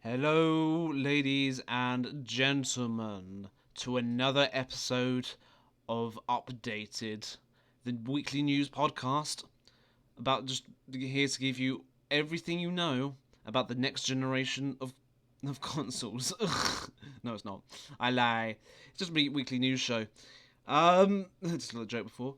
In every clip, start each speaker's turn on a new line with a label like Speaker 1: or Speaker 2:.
Speaker 1: Hello, ladies and gentlemen, to another episode of Updated, the weekly news podcast about just here to give you everything you know about the next generation of consoles. No, it's not. I lie. It's just a weekly news show. Just a little joke before.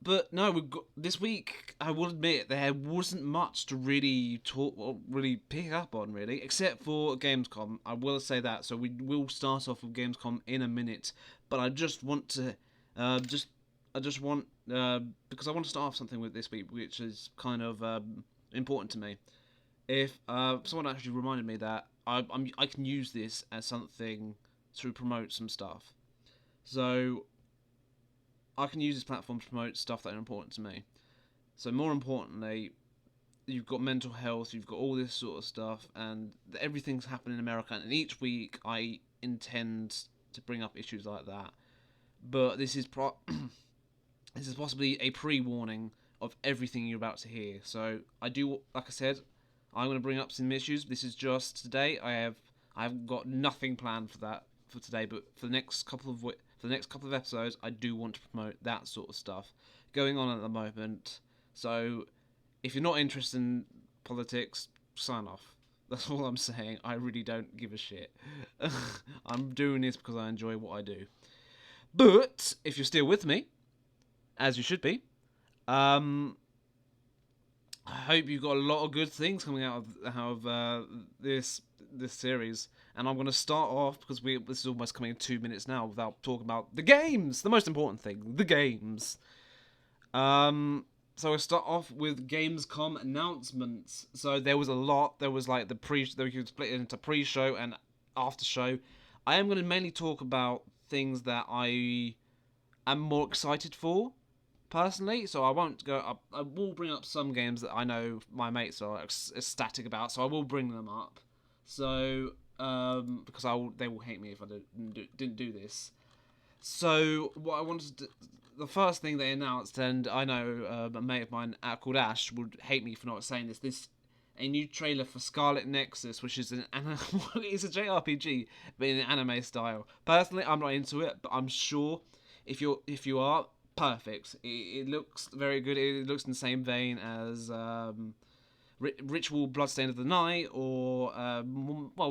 Speaker 1: But no, we've got this week. I will admit there wasn't much to really talk or really pick up on, really, except for Gamescom. I will say that. So we will start off with Gamescom in a minute. But I just want to, I just want because I want to start off something with this week, which is kind of important to me. If someone actually reminded me that I can use this as something to promote some stuff. So I can use this platform to promote stuff that are important to me. So more importantly, you've got mental health, you've got all this sort of stuff, and everything's happening in America. And each week, I intend to bring up issues like that. But this is this is possibly a pre-warning of everything you're about to hear. So I do, like I said, I'm going to bring up some issues. This is just today. I've got nothing planned for that for today, but for the next couple of episodes, I do want to promote that sort of stuff going on at the moment. So if you're not interested in politics, sign off. That's all I'm saying. I really don't give a shit. I'm doing this because I enjoy what I do. But if you're still with me, as you should be, um, I hope you've got a lot of good things coming out of this series. And I'm going to start off because this is almost coming in 2 minutes now without talking about the games. The most important thing, the games. So we'll start off with Gamescom announcements. So there was a lot. There was like you could split it into pre-show and after show. I am going to mainly talk about things that I am more excited for personally. So I won't go. I will bring up some games that I know my mates are ecstatic about. So I will bring them up. So because they will hate me if I didn't do this. So what I wanted to, the first thing they announced, and I know a mate of mine called Ash would hate me for not saying this. A new trailer for Scarlet Nexus, which is it's a JRPG but in an anime style. Personally, I'm not into it, but I'm sure if you are, perfect. It looks very good. It looks in the same vein as Ritual Bloodstain of the Night, or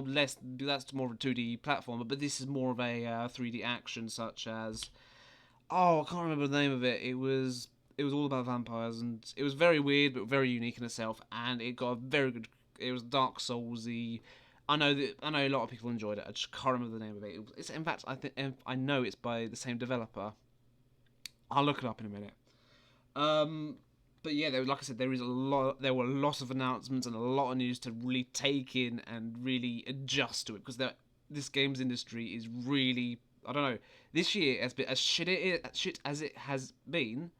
Speaker 1: less. That's more of a 2D platformer, but this is more of a 3D action, such as I can't remember the name of it. It was all about vampires, and it was very weird but very unique in itself, and it got a very good. It was Dark Soulsy. I know a lot of people enjoyed it. I just can't remember the name of it. It's in fact I know it's by the same developer. I'll look it up in a minute. Um, but yeah, like I said, there is a lot. There were lots of announcements and a lot of news to really take in and really adjust to it because this games industry is really, I don't know. This year, as shit as it has been,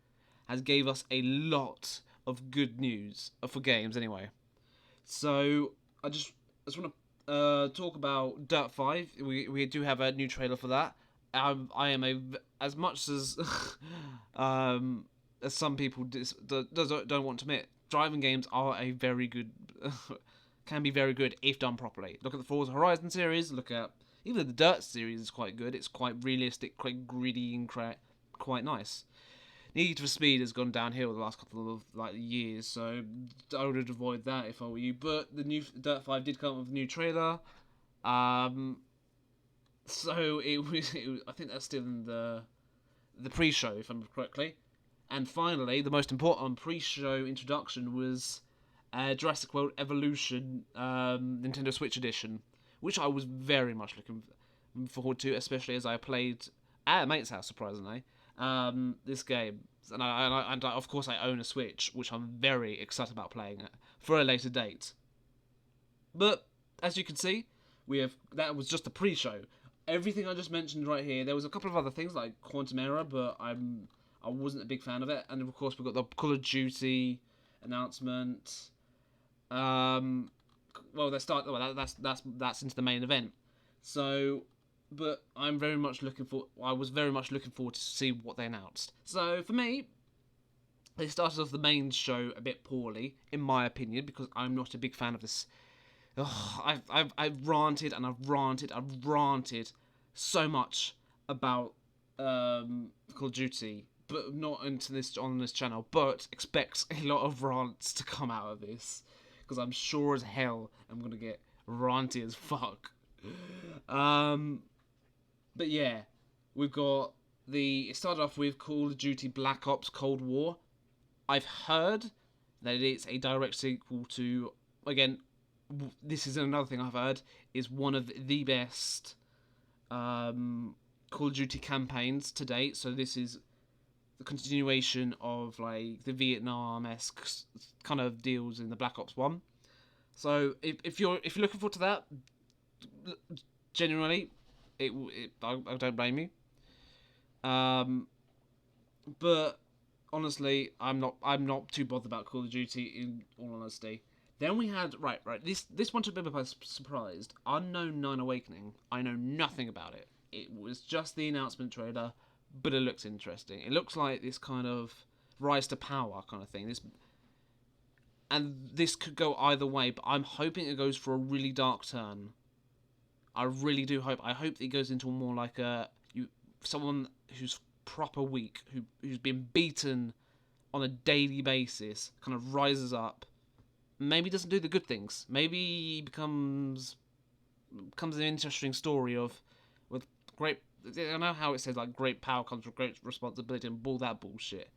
Speaker 1: has gave us a lot of good news for games anyway. So I just want to talk about Dirt 5. We do have a new trailer for that. I am as much um, as some people don't want to admit. Driving games are a very good can be very good if done properly. Look at the Forza Horizon series. Look at even the Dirt series is quite good. It's quite realistic, quite gritty, and quite nice. Need for Speed has gone downhill the last couple of years, so I would avoid that if I were you. But the new Dirt 5 did come up with a new trailer. Um, so I think that's still in the pre-show, if I remember correctly. And finally, the most important pre-show introduction was Jurassic World Evolution Nintendo Switch Edition, which I was very much looking forward to, especially as I played at a mate's house, surprisingly, this game. And of course I own a Switch, which I'm very excited about playing it for a later date. But as you can see, that was just a pre-show. Everything I just mentioned right here. There was a couple of other things like Quantum Error, but I wasn't a big fan of it. And of course, we've got the Call of Duty announcement. Well, that's into the main event. So, but I was very much looking forward to see what they announced. So for me, they started off the main show a bit poorly, in my opinion, because I'm not a big fan of this. I've ranted and I've ranted so much about Call of Duty, but not into this on this channel. But expect a lot of rants to come out of this because I'm sure as hell I'm gonna get ranty as fuck. Um, but yeah, we've got it started off with Call of Duty Black Ops Cold War. I've heard that it's a direct sequel to, again, this is another thing I've heard, is one of the best Call of Duty campaigns to date. So this is the continuation of like the Vietnam-esque kind of deals in the Black Ops 1. So if you're looking forward to that, genuinely, I don't blame you. Um, but honestly, I'm not too bothered about Call of Duty in all honesty. Then we had right. This one took me by surprised. Unknown Nine Awakening. I know nothing about it. It was just the announcement trailer, but it looks interesting. It looks like this kind of rise to power kind of thing. This could go either way, but I'm hoping it goes for a really dark turn. I really do hope. I hope that it goes into more like someone who's proper weak, who's been beaten on a daily basis, kind of rises up. Maybe doesn't do the good things. Maybe he becomes an interesting story with great. I know how it says like great power comes with great responsibility and all that bullshit.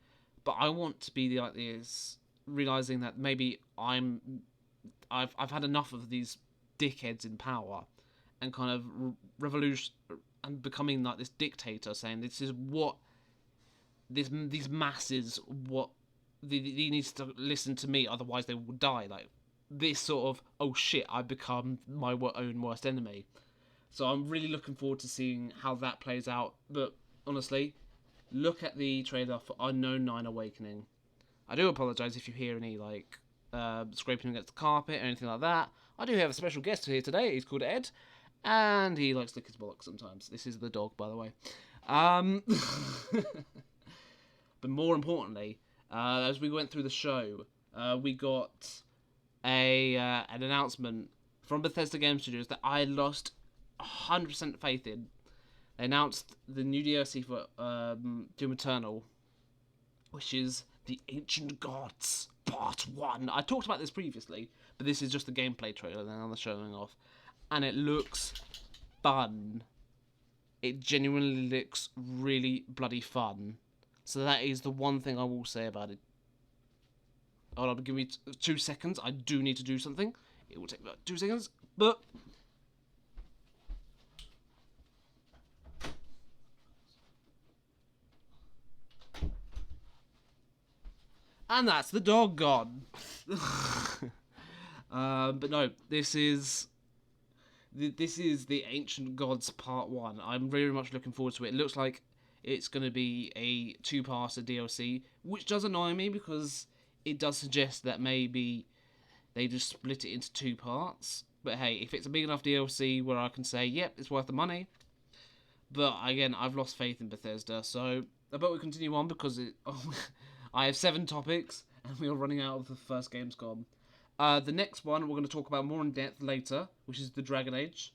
Speaker 1: But I want to be like this, realizing that maybe I've had enough of these dickheads in power, and kind of revolution and becoming like this dictator, saying this is what these masses what they needs to listen to me, otherwise they will die. Like this sort of oh shit, I've become my own worst enemy. So I'm really looking forward to seeing how that plays out. But honestly, look at the trailer for Unknown Nine Awakening. I do apologise if you hear any like scraping against the carpet or anything like that. I do have a special guest here today. He's called Ed, and he likes to lick his bollocks sometimes. This is the dog, by the way. But more importantly, as we went through the show, we got an announcement from Bethesda Game Studios that I lost 100% faith in. They announced the new DLC for Doom Eternal, which is the Ancient Gods Part 1. I talked about this previously, but this is just the gameplay trailer then on the showing off. And it looks fun. It genuinely looks really bloody fun. So that is the one thing I will say about it. Hold on, give me 2 seconds. I do need to do something. It will take about 2 seconds, but... And that's the dog gone. But no, this is the Ancient Gods Part 1. I'm very much looking forward to it. It looks like it's going to be a two-parter DLC, which does annoy me because it does suggest that maybe they just split it into 2 parts. But hey, if it's a big enough DLC where I can say, yep, it's worth the money. But again, I've lost faith in Bethesda, so I bet we continue on because I have 7 topics and we are running out of the first Gamescom. The next one we're going to talk about more in depth later, which is the Dragon Age.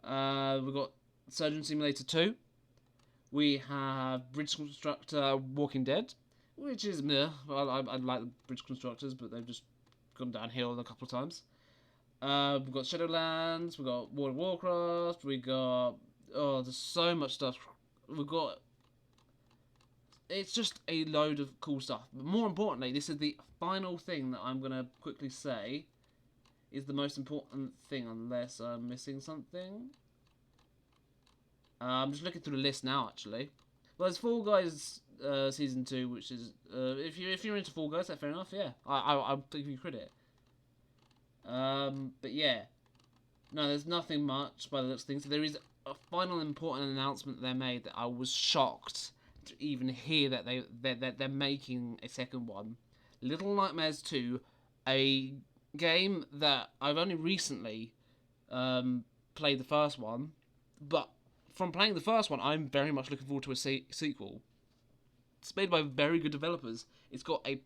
Speaker 1: We've got Surgeon Simulator 2. We have Bridge Constructor Walking Dead, which is meh. Well, I like the Bridge Constructors, but they've just gone downhill a couple of times. We've got Shadowlands, we've got World of Warcraft, we got... Oh, there's so much stuff. We've got... It's just a load of cool stuff. But more importantly, this is the final thing that I'm going to quickly say is the most important thing, unless I'm missing something. I'm just looking through the list now, actually. Well, there's Fall Guys Season 2, which is... if you're into Fall Guys, that's fair enough, yeah. I'll give you credit. But yeah. No, there's nothing much by the looks of things. There is a final important announcement they made that I was shocked to even hear that they're making a second one. Little Nightmares 2, a game that I've only recently played the first one, but from playing the first one, I'm very much looking forward to a sequel. It's made by very good developers. It's got a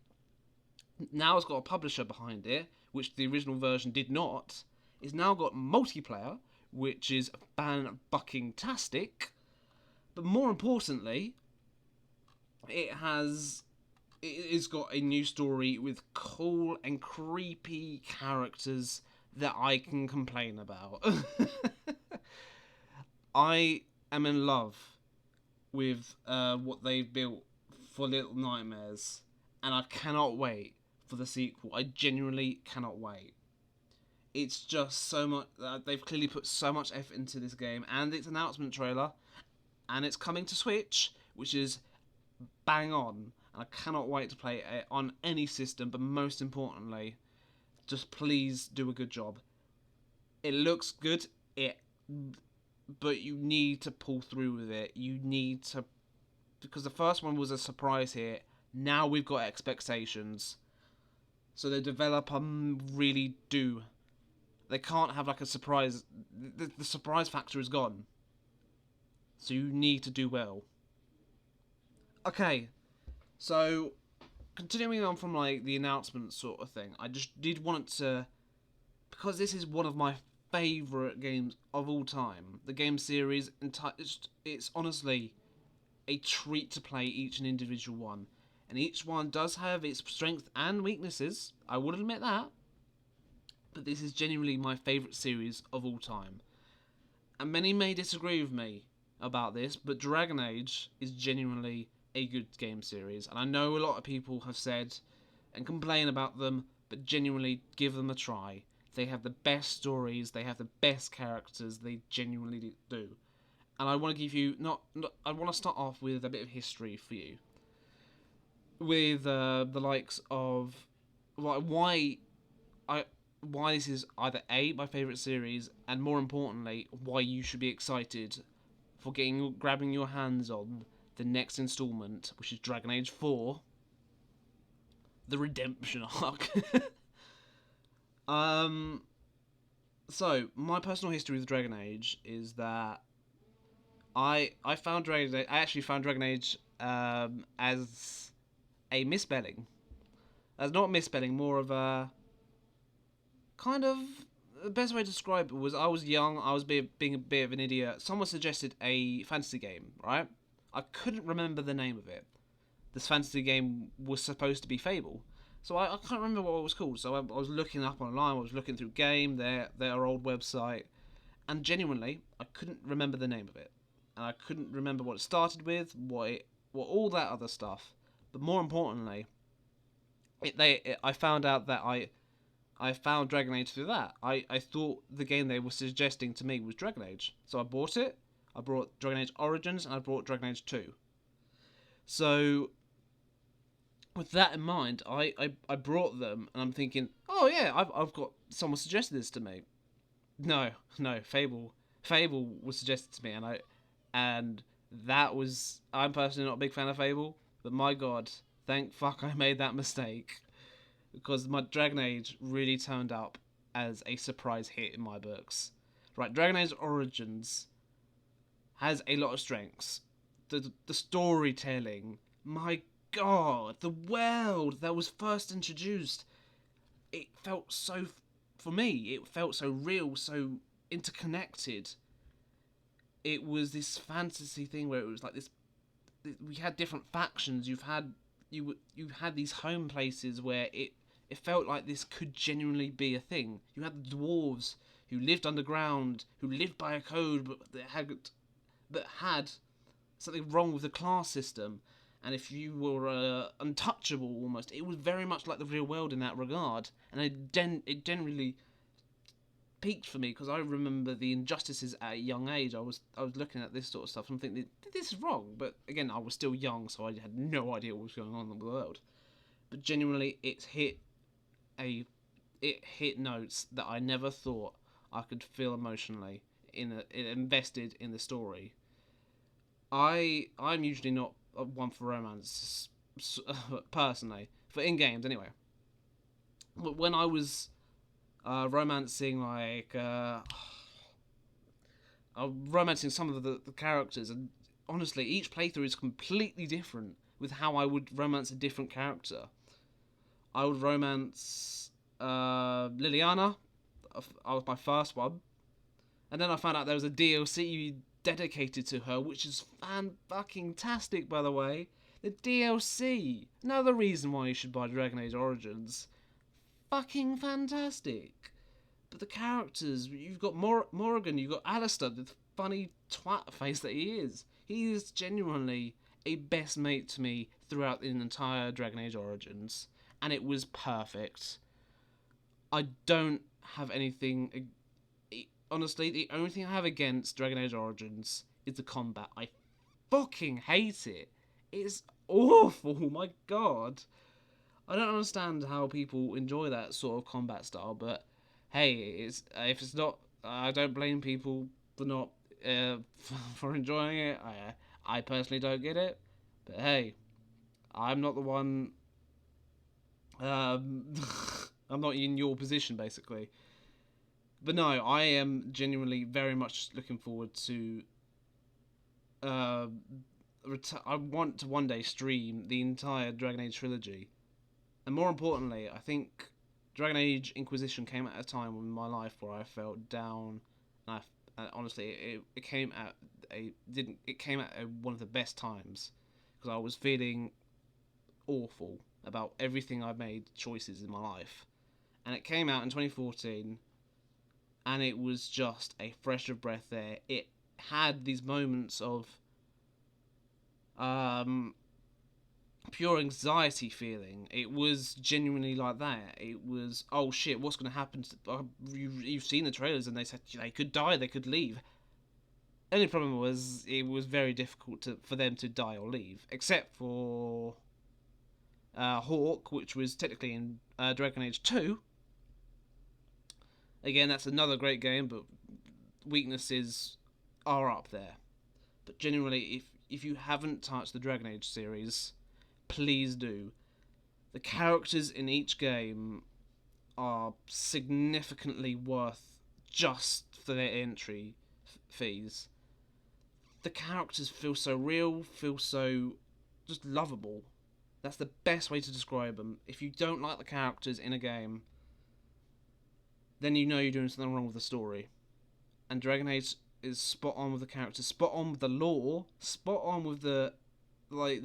Speaker 1: publisher behind it, which the original version did not. It's now got multiplayer, which is fan-fucking-tastic. But more importantly, it's got a new story with cool and creepy characters that I can complain about. I am in love with what they've built for Little Nightmares, and I cannot wait for the sequel. I genuinely cannot wait. It's just so much. They've clearly put so much effort into this game, and its announcement trailer, and it's coming to Switch, which is bang on. And I cannot wait to play it on any system, but most importantly, just please do a good job. It looks good, but you need to pull through with it. You need to, because the first one was a surprise hit. Now we've got expectations, so the developer really do. They can't have like a surprise. The surprise factor is gone. So you need to do well. Okay, so continuing on from like the announcement sort of thing, I just did want to, because this is one of my favourite games of all time. The game series, it's honestly a treat to play each and individual one. And each one does have its strengths and weaknesses, I would admit that. But this is genuinely my favourite series of all time. And many may disagree with me about this, but Dragon Age is genuinely a good game series. And I know a lot of people have said and complain about them, but genuinely give them a try. They have the best stories, they have the best characters, they genuinely do. And I want to give you, I want to start off with a bit of history for you. With the likes of why this is either A, my favourite series, and more importantly, why you should be excited for grabbing your hands on the next instalment, which is Dragon Age 4, the Redemption arc. So, my personal history with Dragon Age is that I actually found Dragon Age as a misspelling. As not misspelling, more of a kind of, the best way to describe it was, I was young, I was being a bit of an idiot. Someone suggested a fantasy game, right? I couldn't remember the name of it. This fantasy game was supposed to be Fable. So I can't remember what it was called. So I was looking up online, I was looking through Game, their old website, and genuinely, I couldn't remember the name of it. And I couldn't remember what it started with, what all that other stuff. But more importantly, I found out that I found Dragon Age through that. I thought the game they were suggesting to me was Dragon Age. So I bought it. I bought Dragon Age Origins and I bought Dragon Age 2. So, with that in mind, I brought them and I'm thinking, oh yeah, I've got someone suggested this to me. No, Fable was suggested to me, and that was, I'm personally not a big fan of Fable, but my god, thank fuck I made that mistake, because my Dragon Age really turned up as a surprise hit in my books. Right, Dragon Age Origins has a lot of strengths. The storytelling, my god, the world that was first introduced, it felt so, for me, it felt so real, so interconnected. It was this fantasy thing where it was like this, we had different factions, you had these home places where it felt like this could genuinely be a thing. You had the dwarves who lived underground, who lived by a code, but that had something wrong with the class system. And if you were untouchable almost, it was very much like the real world in that regard. And it generally peaked for me, because I remember the injustices at a young age. I was looking at this sort of stuff and thinking, this is wrong. But again, I was still young, so I had no idea what was going on in the world. But genuinely, it hit notes that I never thought I could feel emotionally invested in the story. I'm usually not one for romance, personally, for in games anyway. But when I was romancing romancing some of the characters, and honestly, each playthrough is completely different with how I would romance a different character. I would romance Liliana. was my first one, and then I found out there was a DLC dedicated to her, which is fan-fucking-tastic, by the way. The DLC, another reason why you should buy Dragon Age Origins. Fucking fantastic. But the characters, you've got Morrigan, you've got Alistair, the funny twat face that he is. He is genuinely a best mate to me throughout the entire Dragon Age Origins, and it was perfect. I don't have anything. Honestly, the only thing I have against Dragon Age Origins is the combat. I fucking hate it. It's awful. My god. I don't understand how people enjoy that sort of combat style, but hey, if it's not, I don't blame people for not for enjoying it. I personally don't get it, but hey, I'm not the one. I'm not in your position, basically. But no, I am genuinely very much looking forward to. I want to one day stream the entire Dragon Age trilogy, and more importantly, I think Dragon Age Inquisition came at a time in my life where I felt down. And honestly, it came at one of the best times because I was feeling awful about everything I made choices in my life, and it came out in 2014. And it was just a fresh of breath there. It had these moments of pure anxiety feeling. It was genuinely like that. It was, oh shit, what's going to happen? You've seen the trailers, and they said they could die, they could leave. Only problem was it was very difficult for them to die or leave, except for Hawk, which was technically in Dragon Age 2. Again, that's another great game, but weaknesses are up there. But generally, if you haven't touched the Dragon Age series, please do. The characters in each game are significantly worth just for their entry fees. The characters feel so real, feel so just lovable. That's the best way to describe them. If you don't like the characters in a game, then you know you're doing something wrong with the story. And Dragon Age is spot on with the characters, spot on with the lore, spot on with the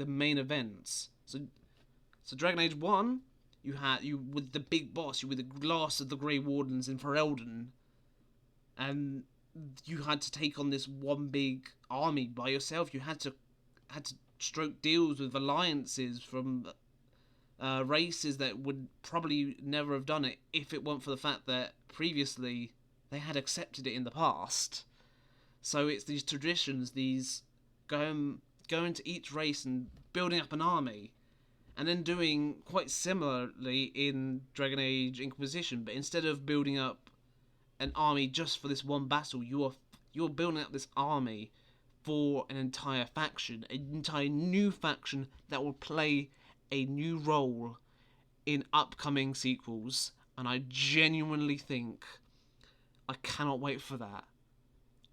Speaker 1: main events. So Dragon Age 1, you with the big boss, you were the last of the Grey Wardens in Ferelden, and you had to take on this one big army by yourself. You had to stroke deals with alliances from races that would probably never have done it if it weren't for the fact that previously they had accepted it in the past. So it's these traditions, these going to each race and building up an army, and then doing quite similarly in Dragon Age Inquisition, but instead of building up an army just for this one battle, you're building up this army for an entire faction, an entire new faction that will play a new role in upcoming sequels, and I genuinely think I cannot wait for that.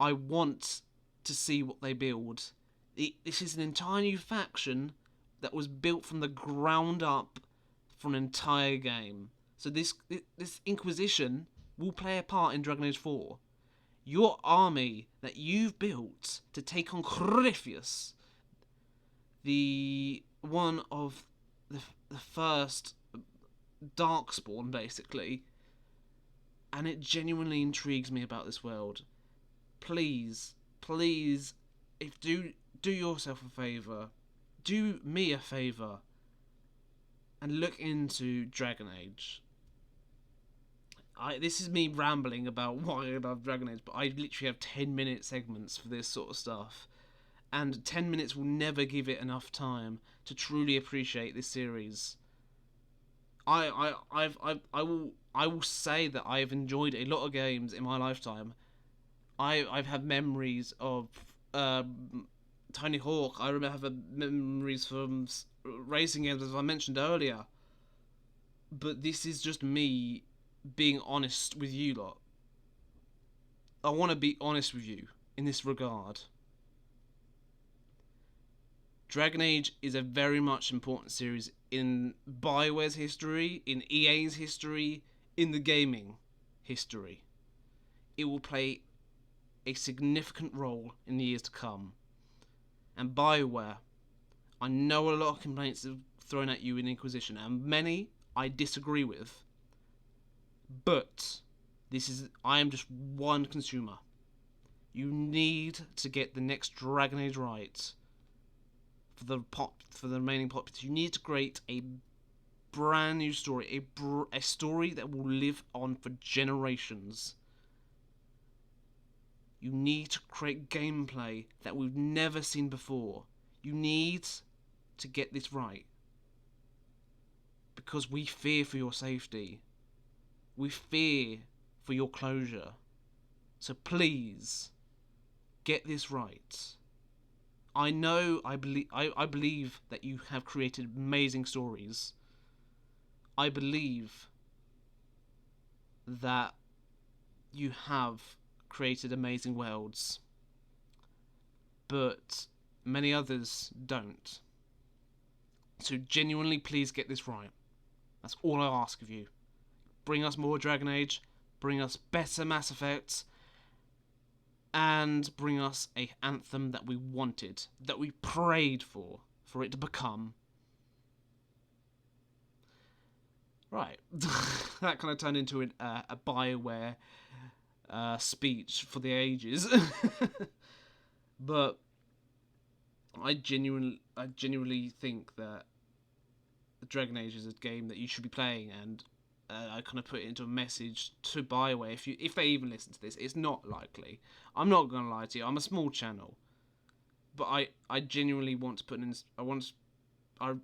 Speaker 1: I want to see what they build. This is an entire new faction that was built from the ground up for an entire game. So this Inquisition will play a part in Dragon Age 4. Your army that you've built to take on Corypheus, the one of the first Darkspawn, basically, and it genuinely intrigues me about this world. Please, do yourself a favour, do me a favour, and look into Dragon Age. This is me rambling about why I love Dragon Age, but I literally have 10-minute segments for this sort of stuff, and 10 minutes will never give it enough time to truly appreciate this series. I will say that I've enjoyed a lot of games in my lifetime. I've had memories of Tony Hawk. I have memories from racing games, as I mentioned earlier. But this is just me being honest with you lot. I want to be honest with you in this regard. Dragon Age is a very much important series in BioWare's history, in EA's history, in the gaming history. it will play a significant role in the years to come. And BioWare, I know a lot of complaints are thrown at you in Inquisition, and many I disagree with. But I am just one consumer. You need to get the next Dragon Age right for the remaining populace. You need to create a brand new story, a story that will live on for generations. You need to create gameplay that we've never seen before. You need to get this right. Because we fear for your safety. We fear for your closure. So please, get this right. I believe that you have created amazing stories. I believe that you have created amazing worlds, but many others don't. So genuinely, please get this right. That's all I ask of you. Bring us more Dragon Age, bring us better Mass Effects, and bring us a Anthem that we wanted, that we prayed for it to become. Right. That kind of turned into a BioWare speech for the ages. But I genuinely think that Dragon Age is a game that you should be playing, and I kind of put it into a message to BioWare. If they even listen to this, it's not likely. I'm not gonna lie to you. I'm a small channel, but I genuinely want to put in. For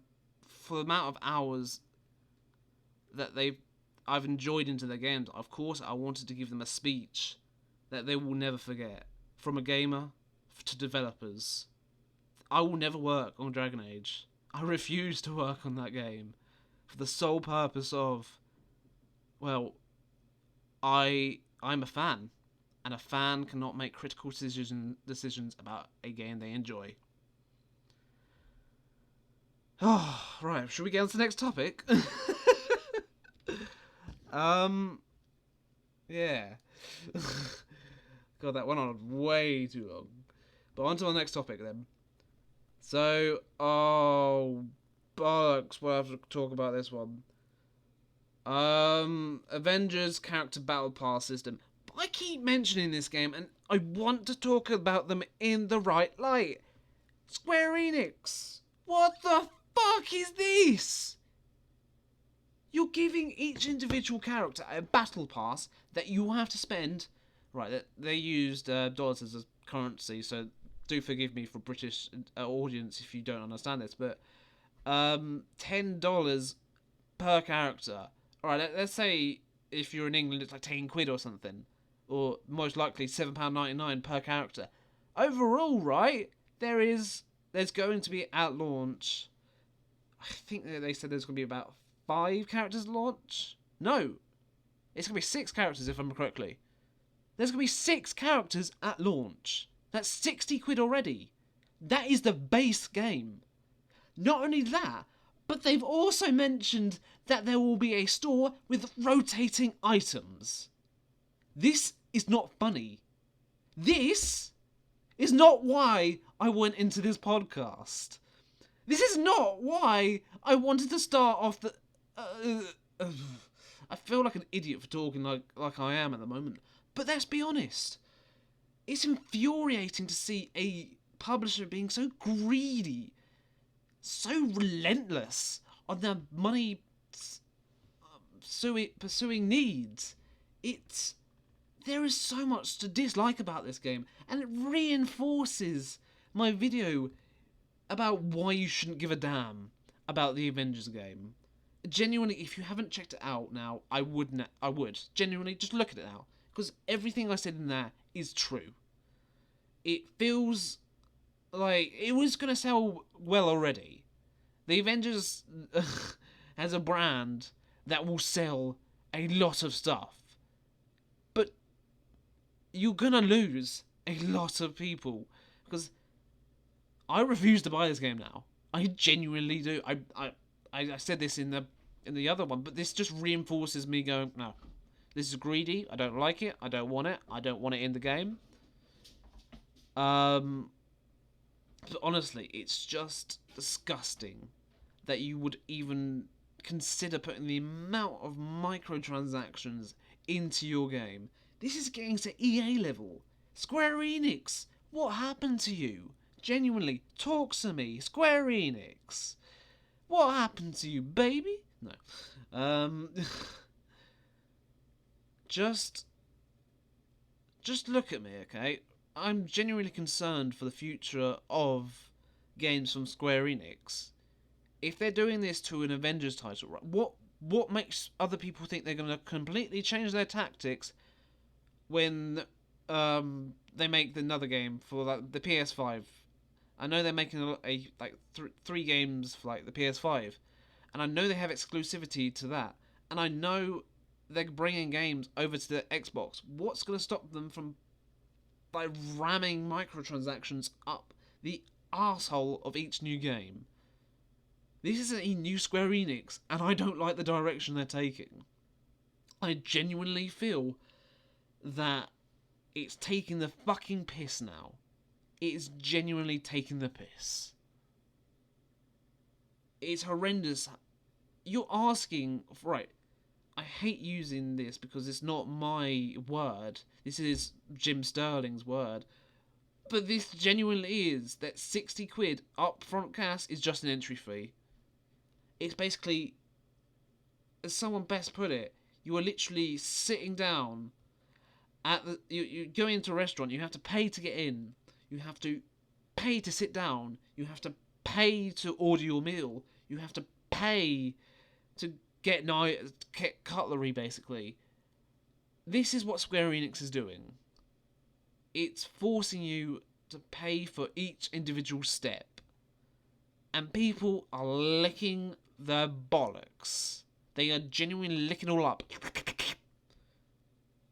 Speaker 1: the amount of hours that I've enjoyed into their games. Of course, I wanted to give them a speech that they will never forget. From a gamer to developers, I will never work on Dragon Age. I refuse to work on that game for the sole purpose of, well, I'm a fan, and a fan cannot make critical decisions about a game they enjoy. Oh, right, should we get on to the next topic? Yeah. God, that went on way too long. But on to our next topic then. So, bollocks, we'll have to talk about this one. Avengers character battle pass system. But I keep mentioning this game, and I want to talk about them in the right light. Square Enix, what the fuck is this? You're giving each individual character a battle pass that you have to spend. Right, they used dollars as a currency, so do forgive me for British audience if you don't understand this, but $10 per character. Alright, let's say if you're in England it's like 10 quid or something, or most likely £7.99 per character. Overall, right, there's going to be at launch, I think they said there's going to be about 5 characters at launch? No, it's going to be 6 characters if I remember correctly. There's going to be 6 characters at launch. That's 60 quid already. That is the base game. Not only that, but they've also mentioned that there will be a store with rotating items. This is not funny. This is not why I went into this podcast. This is not why I wanted to start off the... I feel like an idiot for talking like I am at the moment. But let's be honest. It's infuriating to see a publisher being so greedy, so relentless on their money pursuing needs. There is so much to dislike about this game, and it reinforces my video about why you shouldn't give a damn about the Avengers game. Genuinely, if you haven't checked it out now, I would. Genuinely, just look at it now. Because everything I said in there is true. It feels like it was going to sell well already. The Avengers has a brand that will sell a lot of stuff. But you're going to lose a lot of people. Because I refuse to buy this game now. I genuinely do. I said this in the other one, but this just reinforces me going, no, This is greedy. I don't like it. I don't want it. I don't want it in the game. Um, but honestly, it's just disgusting that you would even consider putting the amount of microtransactions into your game. This is getting to EA level. Square Enix, what happened to you? Genuinely, talk to me. Square Enix. What happened to you, baby? No. Just look at me, okay? I'm genuinely concerned for the future of games from Square Enix. If they're doing this to an Avengers title, right, what makes other people think they're going to completely change their tactics when they make another game for like, the PS5? I know they're making three games for like the PS5, and I know they have exclusivity to that, and I know they're bringing games over to the Xbox. What's going to stop them from by ramming microtransactions up the arsehole of each new game? This isn't a new Square Enix, and I don't like the direction they're taking. I genuinely feel that it's taking the fucking piss now. It is genuinely taking the piss. It's horrendous. You're asking, right, I hate using this because it's not my word. This is Jim Sterling's word. But this genuinely is that 60 quid upfront cash is just an entry fee. It's basically, as someone best put it, you are literally sitting down at the. You go into a restaurant, you have to pay to get in, you have to pay to sit down, you have to pay to order your meal, you have to pay to get cutlery, basically. This is what Square Enix is doing. It's forcing you to pay for each individual step. And people are licking their bollocks. They are genuinely licking all up.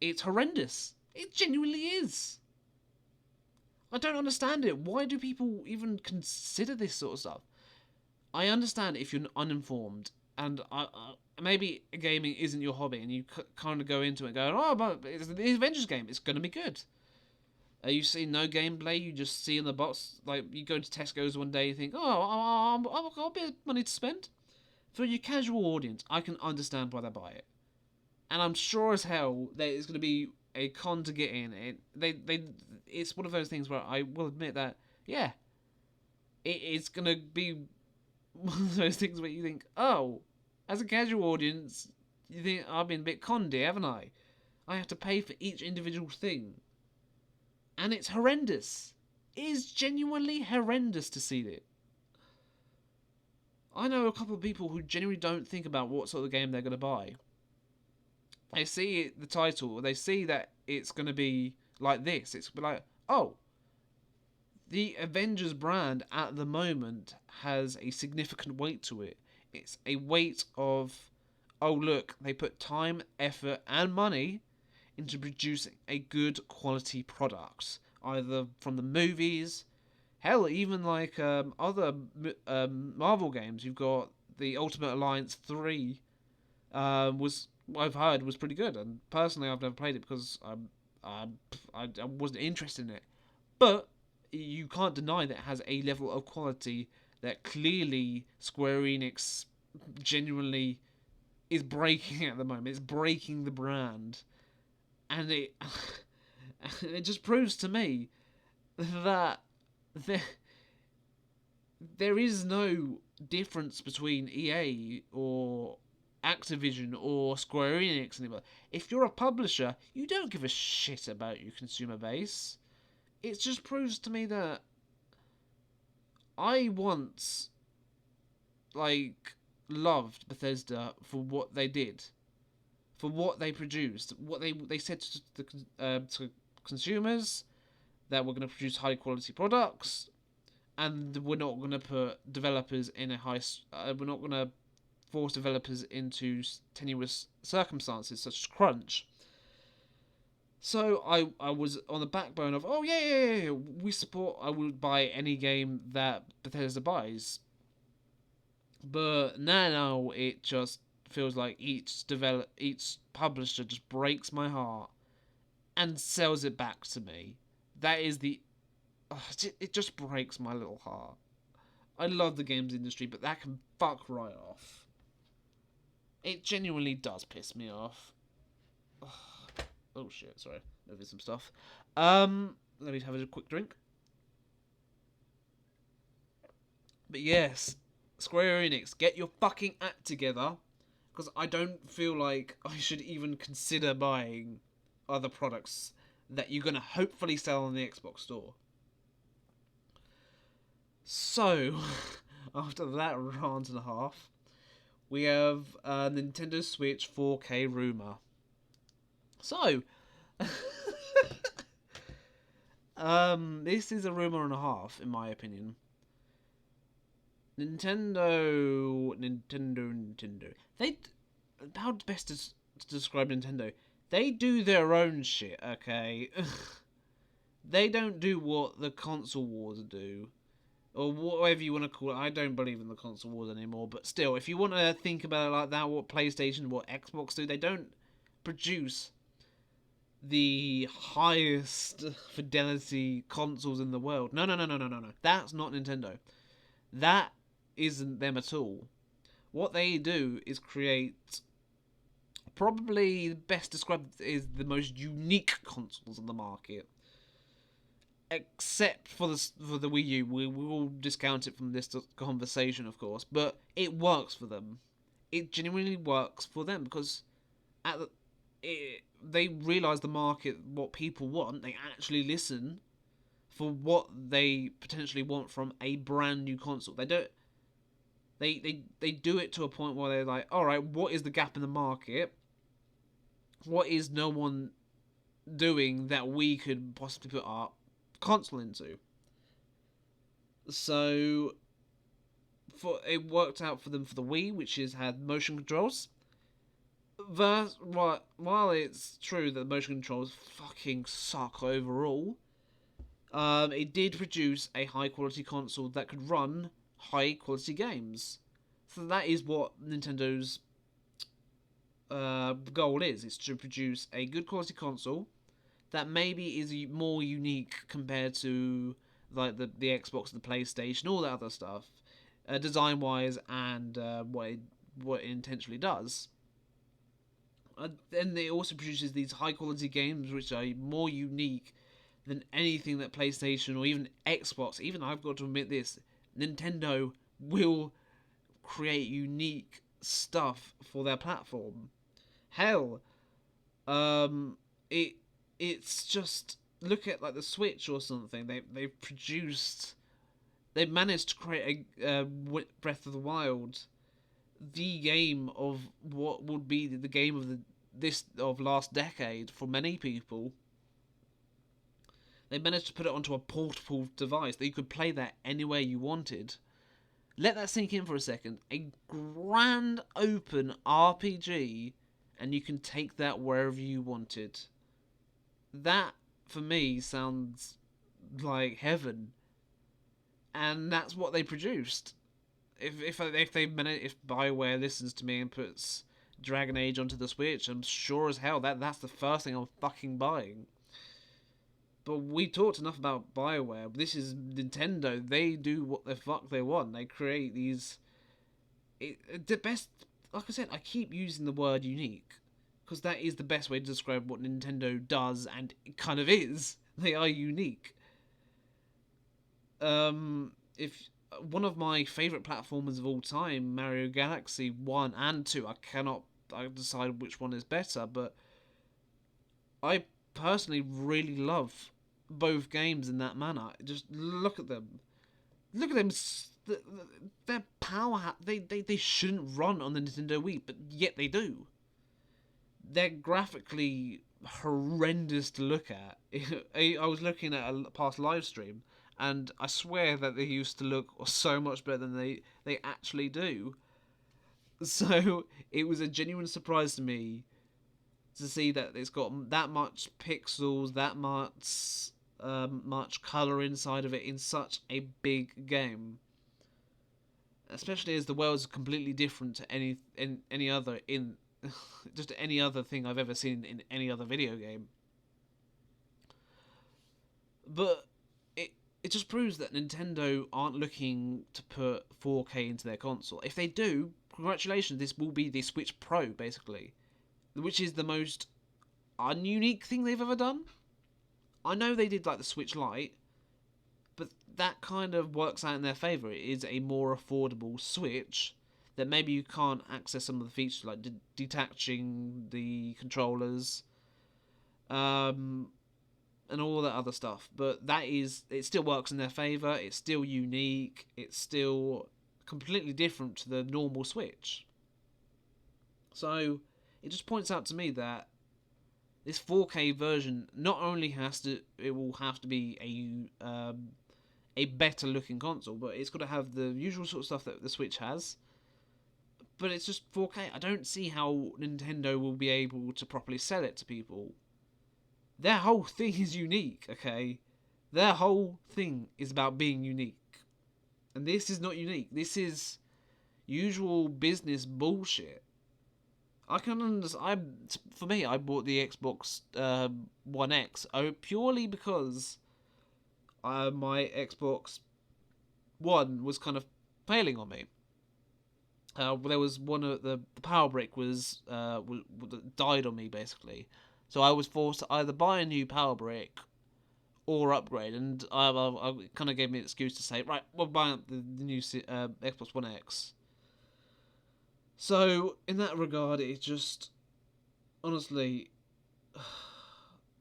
Speaker 1: It's horrendous. It genuinely is. I don't understand it. Why do people even consider this sort of stuff? I understand if you're uninformed and maybe gaming isn't your hobby and you kind of go into it going, oh, but it's the Avengers game. It's going to be good. You see no gameplay, you just see in the box, like you go to Tesco's one day, you think, oh, I've got a bit of money to spend. For your casual audience, I can understand why they buy it. And I'm sure as hell that it's going to be a con to get in. It's one of those things where I will admit that, yeah, it's going to be one of those things where you think, oh, as a casual audience, you think, I've been a bit conned here, haven't I? I have to pay for each individual thing. And it's horrendous. It is genuinely horrendous to see it. I know a couple of people who genuinely don't think about what sort of game they're going to buy. They see the title, they see that it's going to be like this. It's like, oh, the Avengers brand at the moment has a significant weight to it. It's a weight of, oh look, they put time, effort, and money into producing a good quality product, either from the movies, hell, even like other Marvel games. You've got the Ultimate Alliance 3, was I've heard was pretty good, and personally I've never played it because I wasn't interested in it, but you can't deny that it has a level of quality that clearly Square Enix genuinely is breaking at the moment. It's breaking the brand. And it just proves to me that there is no difference between EA or Activision or Square Enix anymore. If you're a publisher, you don't give a shit about your consumer base. It just proves to me that I once loved Bethesda for what they did. For what they produced, what they said to consumers, that we're going to produce high quality products, and we're not going to put developers in we're not going to force developers into tenuous circumstances such as crunch. So I was on the backbone of, oh yeah, we support. I would buy any game that Bethesda buys, but now it just feels like each publisher just breaks my heart and sells it back to me. That is the it just breaks my little heart. I love the games industry, but that can fuck right off. It genuinely does piss me off. Oh shit, sorry. Moving some stuff. Let me have a quick drink. But yes, Square Enix, get your fucking act together. Because I don't feel like I should even consider buying other products that you're going to hopefully sell on the Xbox store. So, after that rant and a half, we have Nintendo Switch 4K rumour. So, this is a rumour and a half, in my opinion. Nintendo. They, how best to describe Nintendo? They do their own shit, okay? They don't do what the console wars do. Or whatever you want to call it. I don't believe in the console wars anymore, but still, if you want to think about it like that, what PlayStation, what Xbox do, they don't produce the highest fidelity consoles in the world. No. That's not Nintendo. That isn't them at all. What they do is create, probably best described is the most unique consoles on the market. Except for the Wii U, we will discount it from this conversation, of course. But it works for them. It genuinely works for them because they realise the market, what people want. They actually listen for what they potentially want from a brand new console. They don't. They do it to a point where they're like, all right, what is the gap in the market? What is no one doing that we could possibly put our console into? So, it worked out for them for the Wii, which had motion controls. While it's true that motion controls fucking suck overall, it did produce a high quality console that could run high quality games. So that is what Nintendo's goal is to produce a good quality console that maybe is more unique compared to like the Xbox and the PlayStation, all that other stuff, design wise and what it intentionally does. Then it also produces these high quality games which are more unique than anything that PlayStation or even Xbox, even I've got to admit this, Nintendo will create unique stuff for their platform. Hell, it's just look at like the Switch or something. They've managed to create a Breath of the Wild, the game of what would be the game of last decade for many people. They managed to put it onto a portable device that you could play that anywhere you wanted. Let that sink in for a second. A grand open RPG, and you can take that wherever you wanted. That, for me, sounds like heaven. And that's what they produced. If BioWare listens to me and puts Dragon Age onto the Switch, I'm sure as hell that's the first thing I'm fucking buying. But we talked enough about BioWare. This is Nintendo. They do what the fuck they want. They create these... the best... Like I said, I keep using the word unique. Because that is the best way to describe what Nintendo does, and it kind of is. They are unique. If one of my favourite platformers of all time, Mario Galaxy 1 and 2, I decide which one is better, but I personally really love both games in that manner. Just look at them. Look at them. They're power. They shouldn't run on the Nintendo Wii, but yet they do. They're graphically horrendous to look at. I was looking at a past live stream, and I swear that they used to look so much better than they actually do. So it was a genuine surprise to me to see that it's got that much pixels, that much color inside of it in such a big game. especially as the world's completely different to any other in just any other thing I've ever seen in any other video game. But it just proves that Nintendo aren't looking to put 4K into their console. If they do, congratulations, this will be the Switch Pro, basically, which is the most ununique thing they've ever done. I know they did like the Switch Lite, but that kind of works out in their favour. It is a more affordable Switch that maybe you can't access some of the features like detaching the controllers, and all that other stuff. But it still works in their favour. It's still unique. It's still completely different to the normal Switch. So it just points out to me that this 4K version it will have to be a better looking console, but it's got to have the usual sort of stuff that the Switch has. But it's just 4K. I don't see how Nintendo will be able to properly sell it to people. Their whole thing is unique, okay? Their whole thing is about being unique. And this is not unique. This is usual business bullshit. I can understand. For me, I bought the Xbox One X purely because my Xbox One was kind of failing on me. There was one of the power brick was died on me basically, so I was forced to either buy a new power brick or upgrade, and I kind of gave me an excuse to say, right, we'll buy the new Xbox One X. So in that regard, it just honestly,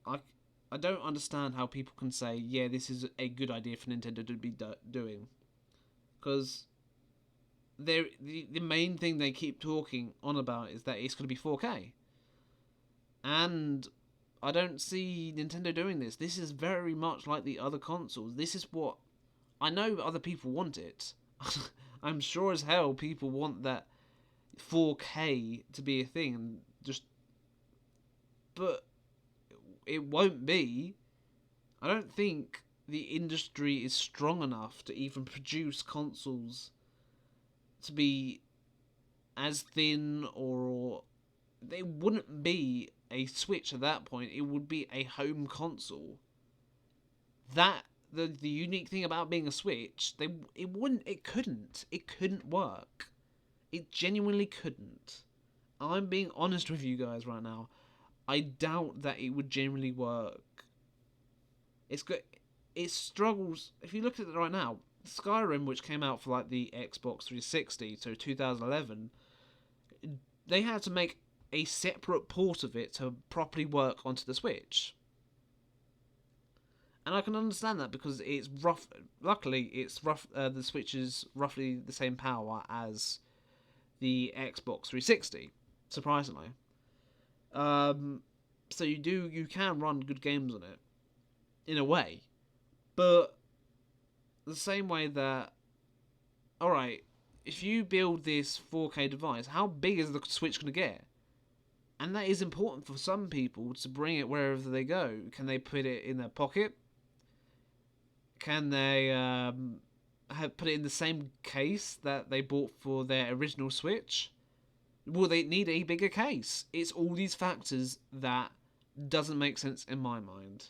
Speaker 1: I don't understand how people can say, yeah, this is a good idea for Nintendo to be doing, because the main thing they keep talking on about is that it's going to be 4K. And I don't see Nintendo doing this. This is very much like the other consoles. This is what... I know other people want it. I'm sure as hell people want that 4K to be a thing. But it won't be. I don't think the industry is strong enough to even produce consoles to be as thin, or they wouldn't be a Switch at that point. It would be a home console. That the unique thing about being a Switch, it couldn't work. It genuinely couldn't. I'm being honest with you guys right now. I doubt that it would genuinely work. It struggles. If you look at it right now, Skyrim, which came out for like the Xbox 360, so 2011, they had to make a separate port of it to properly work onto the Switch. And I can understand that because it's rough. Luckily, it's rough. The Switch is roughly the same power as the Xbox 360. Surprisingly, so you can run good games on it, in a way, but the same way that, alright, if you build this 4K device, how big is the Switch going to get? And that is important for some people to bring it wherever they go. Can they put it in their pocket? Can they put it in the same case that they bought for their original Switch? Will they need a bigger case? It's all these factors that doesn't make sense in my mind.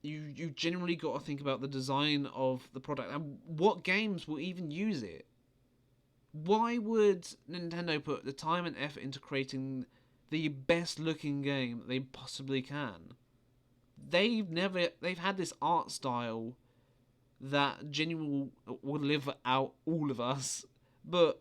Speaker 1: You generally got to think about the design of the product and what games will even use it. Why would Nintendo put the time and effort into creating the best looking game they possibly can? They've had this art style that genuinely will live out all of us, but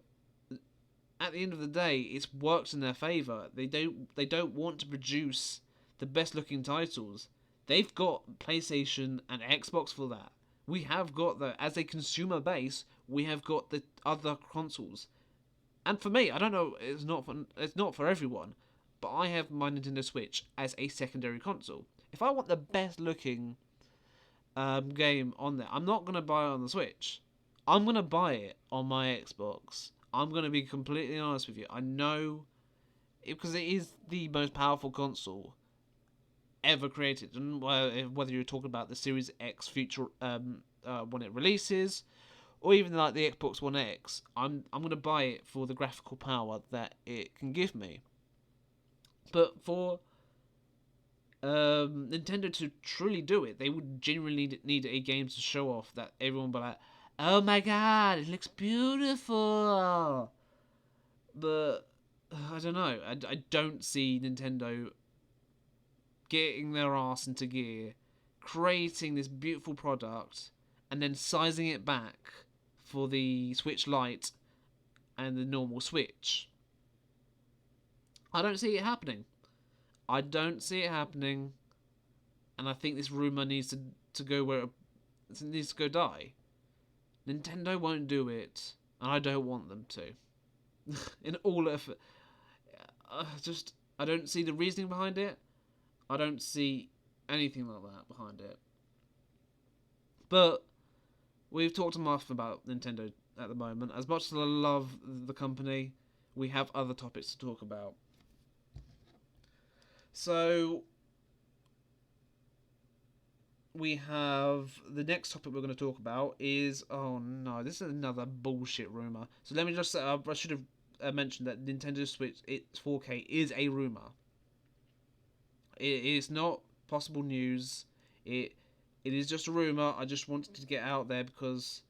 Speaker 1: at the end of the day, it's worked in their favour. They don't want to produce the best looking titles. They've got PlayStation and Xbox for that. We have got that as a consumer base. We have got the other consoles, and for me, I don't know. It's not for everyone, but I have my Nintendo Switch as a secondary console. If I want the best looking game on there, I'm not gonna buy it on the Switch. I'm gonna buy it on my Xbox. I'm gonna be completely honest with you. I know because it is the most powerful console ever created, and whether you're talking about the Series X future when it releases, or even like the Xbox One X, I'm gonna buy it for the graphical power that it can give me. But for Nintendo to truly do it, they would genuinely need a game to show off that everyone would be like, "Oh my god, it looks beautiful." But I don't know. I don't see Nintendo getting their ass into gear, creating this beautiful product, and then sizing it back for the Switch Lite and the normal Switch. I don't see it happening. I don't see it happening, and I think this rumor needs to go where it needs to go die. Nintendo won't do it, and I don't want them to. In all effort, I don't see the reasoning behind it. I don't see anything like that behind it. But we've talked enough about Nintendo at the moment. As much as I love the company, we have other topics to talk about. So we have the next topic we're going to talk about is, oh no, this is another bullshit rumor. So let me just say, I should have mentioned that Nintendo Switch its 4K is a rumor. It is not possible news. It is just a rumor. I just wanted to get out there because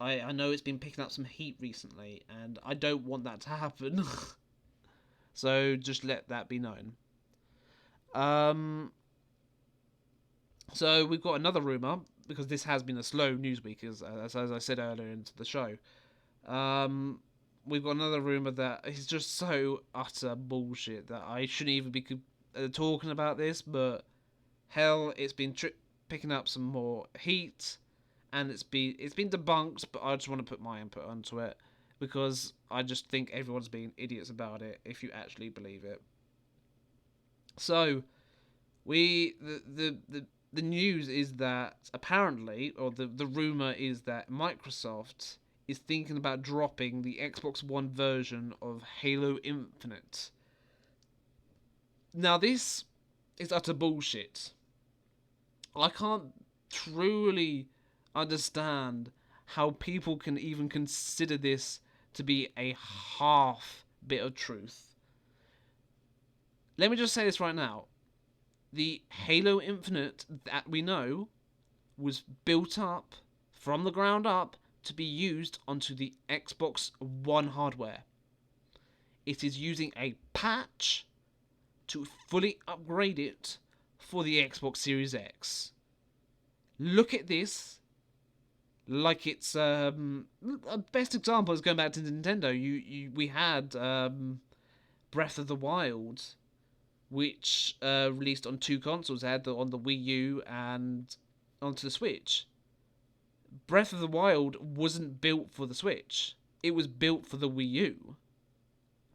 Speaker 1: I know it's been picking up some heat recently, and I don't want that to happen. So just let that be known. So we've got another rumor, because this has been a slow news week, as I said earlier into the show. We've got another rumor that is just so utter bullshit that I shouldn't even be talking about this, but hell, it's been picking up some more heat, and it's been debunked. But I just want to put my input onto it because I just think everyone's being idiots about it if you actually believe it. So, the news is that apparently, or the rumor is that Microsoft is thinking about dropping the Xbox One version of Halo Infinite. Now, this is utter bullshit. I can't truly understand how people can even consider this to be a half bit of truth. Let me just say this right now. The Halo Infinite that we know was built up from the ground up to be used onto the Xbox One hardware. It is using a patch to fully upgrade it for the Xbox Series X. Look at this like it's a best example is going back to Nintendo. We had Breath of the Wild, which released on two consoles. It had on the Wii U and onto the Switch. Breath of the Wild wasn't built for the Switch. It was built for the Wii U.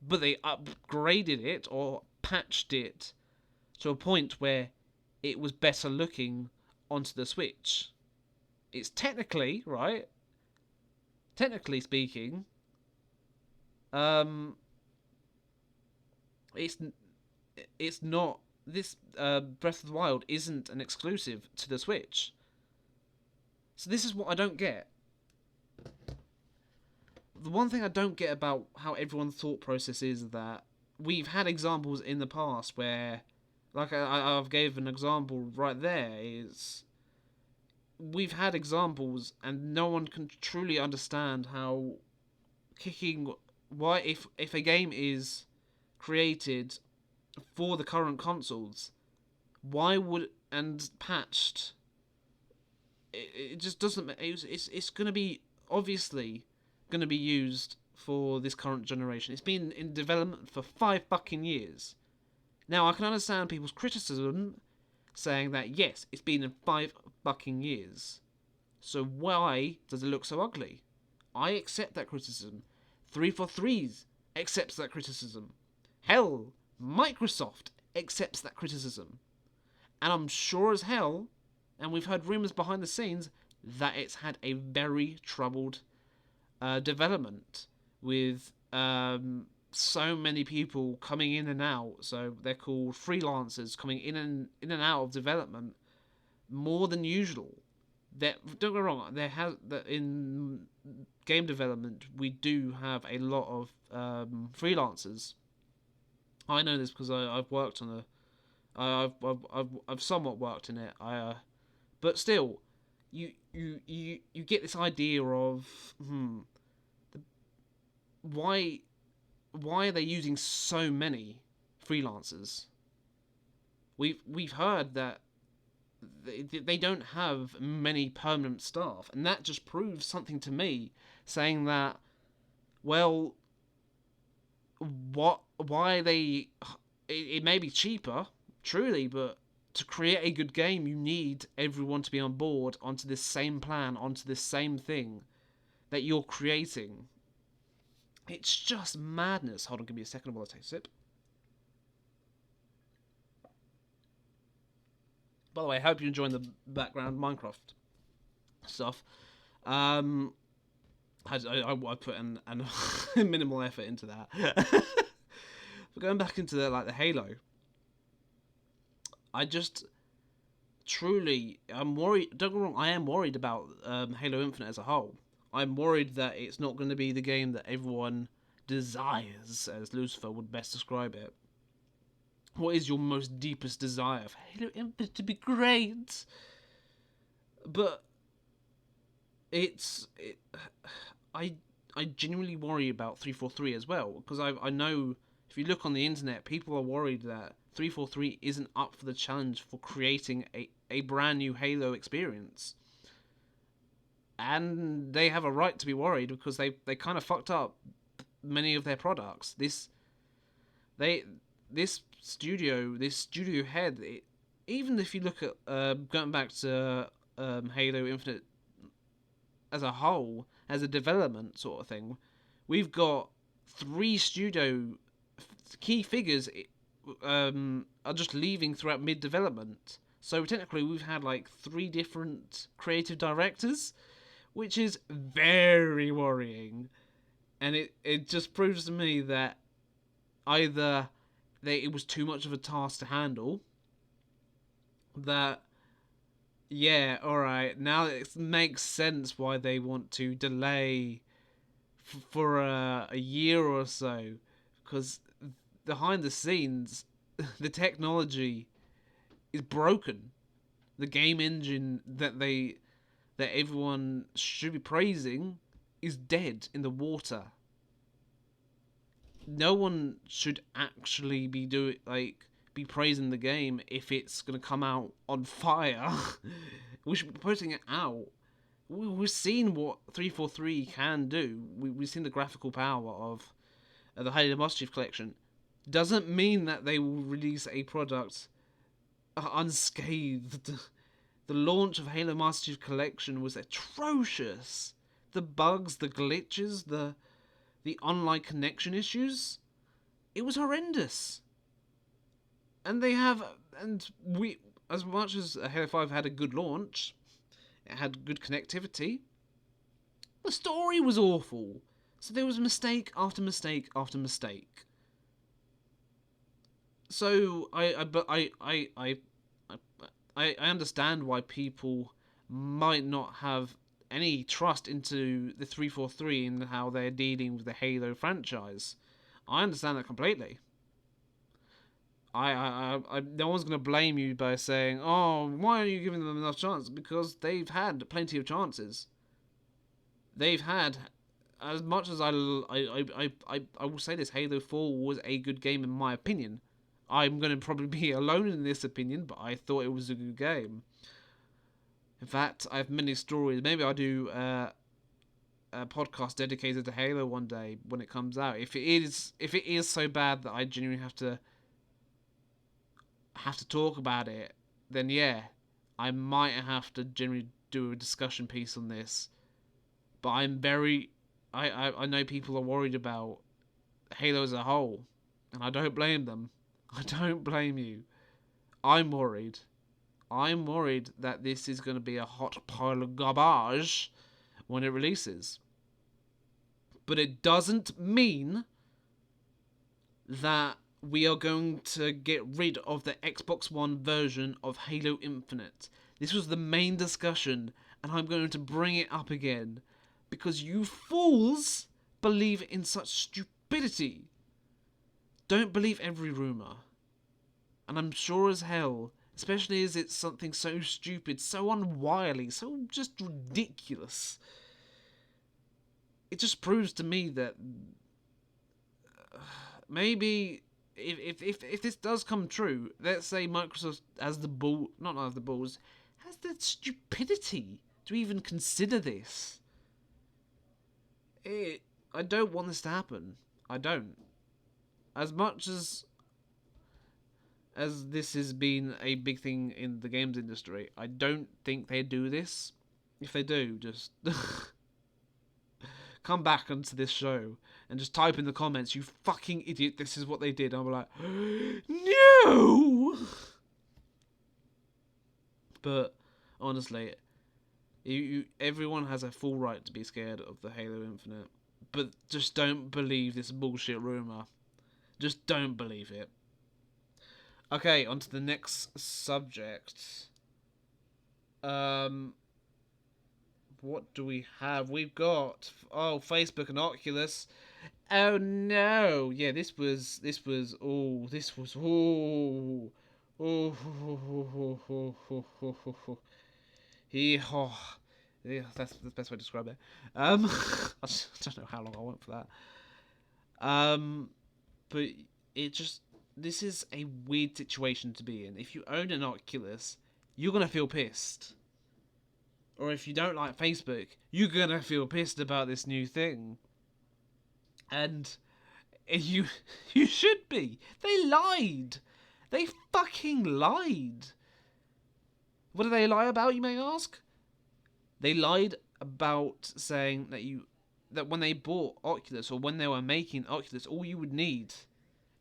Speaker 1: But they upgraded it or patched it to a point where it was better looking onto the Switch. It's technically, right? Technically speaking, it's not, this Breath of the Wild isn't an exclusive to the Switch. So this is what I don't get. The one thing I don't get about how everyone's thought process is that we've had examples in the past where, like I've gave an example right there, is we've had examples and no one can truly understand how why if a game is created for the current consoles, why would, and patched, it just doesn't. It's going to be obviously going to be used for this current generation. It's been in development for 5 fucking years. Now I can understand people's criticism, saying that yes, it's been in 5 fucking years. So why does it look so ugly? I accept that criticism. 343s accepts that criticism. Hell, Microsoft accepts that criticism. And I'm sure as hell, and we've heard rumours behind the scenes, that it's had a very troubled development with so many people coming in and out. So they're called freelancers coming in and out of development more than usual. That, don't get me wrong, there has that in game development we do have a lot of freelancers. I know this because I've worked on I've somewhat worked in it. But still, you get this idea of the, why why are they using so many freelancers? We've heard that they don't have many permanent staff, and that just proves something to me, saying that, well, what why they it may be cheaper, truly, but to create a good game you need everyone to be on board onto this same plan, onto this same thing that you're creating. It's just madness. Hold on, give me a second while I take a sip. By the way, I hope you're enjoying the background Minecraft stuff. Um, I put an minimal effort into that. But going back into the Halo, I just truly I'm worried. Don't get me wrong, I am worried about Halo Infinite as a whole. I'm worried that it's not going to be the game that everyone desires, as Lucifer would best describe it. What is your most deepest desire for Halo Infinite to be great? But I I genuinely worry about 343 as well, because I know if you look on the internet, people are worried that 343 isn't up for the challenge for creating a brand new Halo experience. And they have a right to be worried because they kind of fucked up many of their products. They this studio head, even if you look at going back to Halo Infinite as a whole, as a development sort of thing, we've got three studio key figures are just leaving throughout mid development. So technically, we've had like three different creative directors, which is very worrying, and it just proves to me that either it was too much of a task to handle. That, yeah, all right, now it makes sense why they want to delay for a year or so, because behind the scenes, the technology is broken. The game engine that everyone should be praising is dead in the water. No one should actually be praising the game if it's gonna come out on fire. We should be putting it out. We've seen what 343 can do. We've seen the graphical power of the Halo Master Chief Collection. Doesn't mean that they will release a product unscathed. The launch of Halo Master Chief Collection was atrocious. The bugs, the glitches, the online connection issues, it was horrendous. And we, as much as Halo 5 had a good launch, it had good connectivity, the story was awful. So there was mistake after mistake after mistake. So I understand why people might not have any trust into the 343 and how they're dealing with the Halo franchise. I understand that completely. No one's going to blame you by saying, "Oh, why are you giving them enough chance?" Because they've had plenty of chances. They've had, as much as I will say this, Halo 4 was a good game in my opinion. I'm going to probably be alone in this opinion, but I thought it was a good game. In fact, I have many stories. Maybe I'll do a podcast dedicated to Halo one day when it comes out. If it is so bad that I genuinely have to talk about it, then yeah, I might have to genuinely do a discussion piece on this. But I know people are worried about Halo as a whole, and I don't blame them. I don't blame you. I'm worried. I'm worried that this is going to be a hot pile of garbage when it releases. But it doesn't mean that we are going to get rid of the Xbox One version of Halo Infinite. This was the main discussion and I'm going to bring it up again, because you fools believe in such stupidity. Don't believe every rumour. And I'm sure as hell, especially as it's something so stupid, so unwily, so just ridiculous, it just proves to me that maybe if this does come true, let's say Microsoft has the ball, not has the balls, has the stupidity to even consider this. I don't want this to happen. I don't. As much as this has been a big thing in the games industry, I don't think they do this. If they do, just come back onto this show and just type in the comments, "You fucking idiot, this is what they did." I'm like, no! But honestly, everyone has a full right to be scared of the Halo Infinite. But just don't believe this bullshit rumour. Just don't believe it. Okay, on to the next subject. What do we have? We've got Facebook and Oculus. Oh no! Yeah, this was oh he yeah, that's the best way to describe it. I don't know how long I went for that. But it just, this is a weird situation to be in. If you own an Oculus, you're gonna feel pissed. Or if you don't like Facebook, you're gonna feel pissed about this new thing. And you should be. They lied. They fucking lied. What do they lie about, you may ask? They lied about saying that when they bought Oculus, or when they were making Oculus, all you would need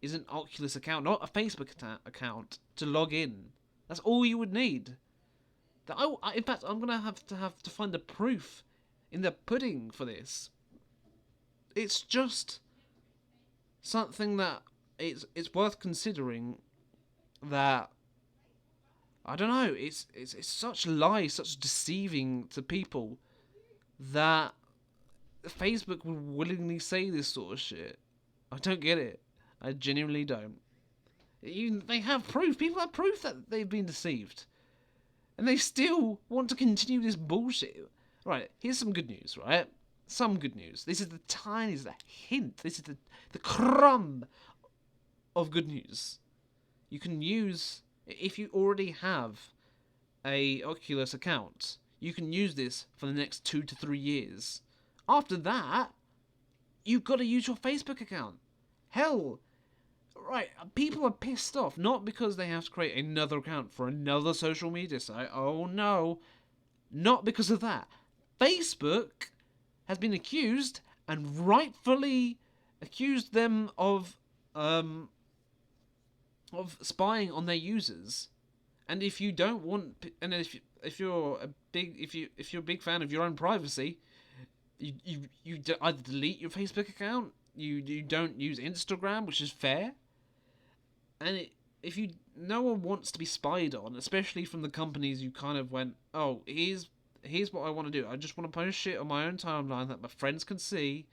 Speaker 1: is an Oculus account, not a Facebook account, to log in. That's all you would need. In fact, I'm gonna have to find the proof in the pudding for this. It's just something that it's worth considering. That I don't know. It's such lies, such deceiving to people, that Facebook would willingly say this sort of shit. I don't get it. I genuinely don't. They have proof. People have proof that they've been deceived. And they still want to continue this bullshit. Right, here's some good news, right? Some good news. This is the tiniest hint. This is the crumb of good news. You can use, if you already have a Oculus account, you can use this for the next 2 to 3 years. After that, you've got to use your Facebook account. Hell, right, people are pissed off, not because they have to create another account for another social media site. Oh no, not because of that. Facebook has been accused, and rightfully accused them of spying on their users. And if you don't want, and if you're a big fan of your own privacy, you either delete your Facebook account, you don't use Instagram, which is fair. And if no one wants to be spied on, especially from the companies you kind of went, oh, here's what I want to do. I just want to post shit on my own timeline that my friends can see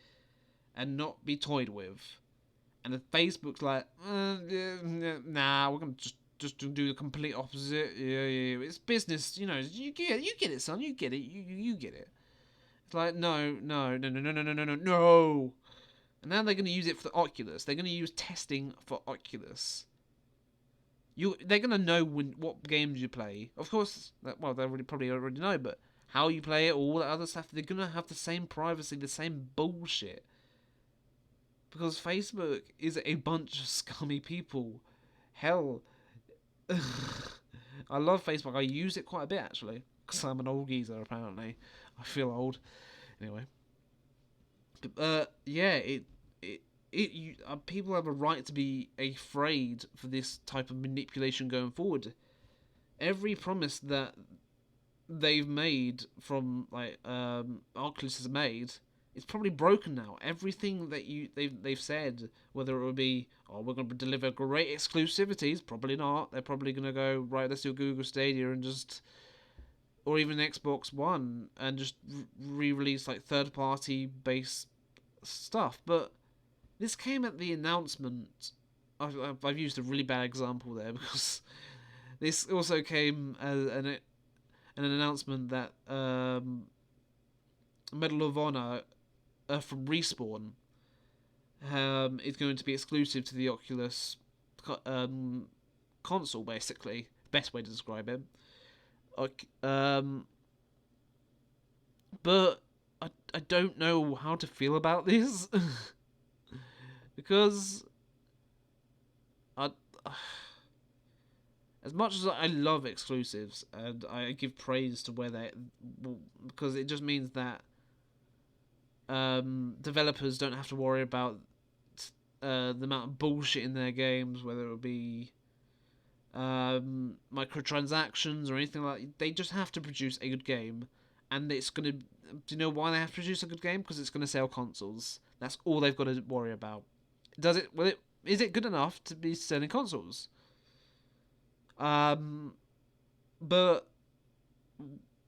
Speaker 1: and not be toyed with. And if Facebook's like, nah, we're gonna just do the complete opposite. Yeah, it's business. You get it, son. You get it. You get it. It's like no. And now they're gonna use it for the Oculus. They're gonna use testing for Oculus. They're gonna know what games you play. Of course, they probably already know, but how you play it, all that other stuff. They're gonna have the same privacy, the same bullshit. Because Facebook is a bunch of scummy people. Hell, I love Facebook. I use it quite a bit, actually. Because I'm an old geezer, apparently. I feel old. Anyway. But, yeah, people have a right to be afraid for this type of manipulation going forward. Every promise that they've made from, Oculus has made, it's probably broken now. Everything that they've said, whether it would be, we're going to deliver great exclusivities, probably not. They're probably going to go, right, let's do Google Stadia and just or even Xbox One, and just re-release like third-party based stuff. But this came at the announcement. I've used a really bad example there because this also came as an announcement that Medal of Honor from Respawn is going to be exclusive to the Oculus console, basically. Best way to describe it. But I don't know how to feel about this because I, as much as I love exclusives and I give praise to where they, because it just means that developers don't have to worry about the amount of bullshit in their games, whether it be microtransactions or anything like that. They just have to produce a good game, and it's gonna. Do you know why they have to produce a good game? Because it's gonna sell consoles. That's all they've got to worry about. Does it? Well, is it good enough to be selling consoles? But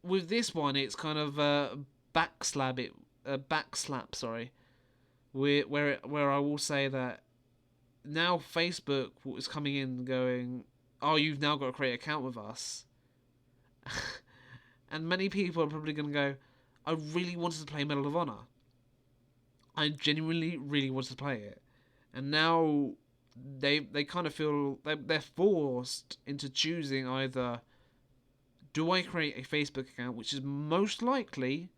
Speaker 1: with this one, it's kind of backslap. Sorry, where I will say that now Facebook is coming in going, oh, you've now got to create an account with us. And many people are probably going to go, I really wanted to play Medal of Honor. I genuinely really wanted to play it. And now they kind of feel they're forced into choosing either, do I create a Facebook account, which is most likely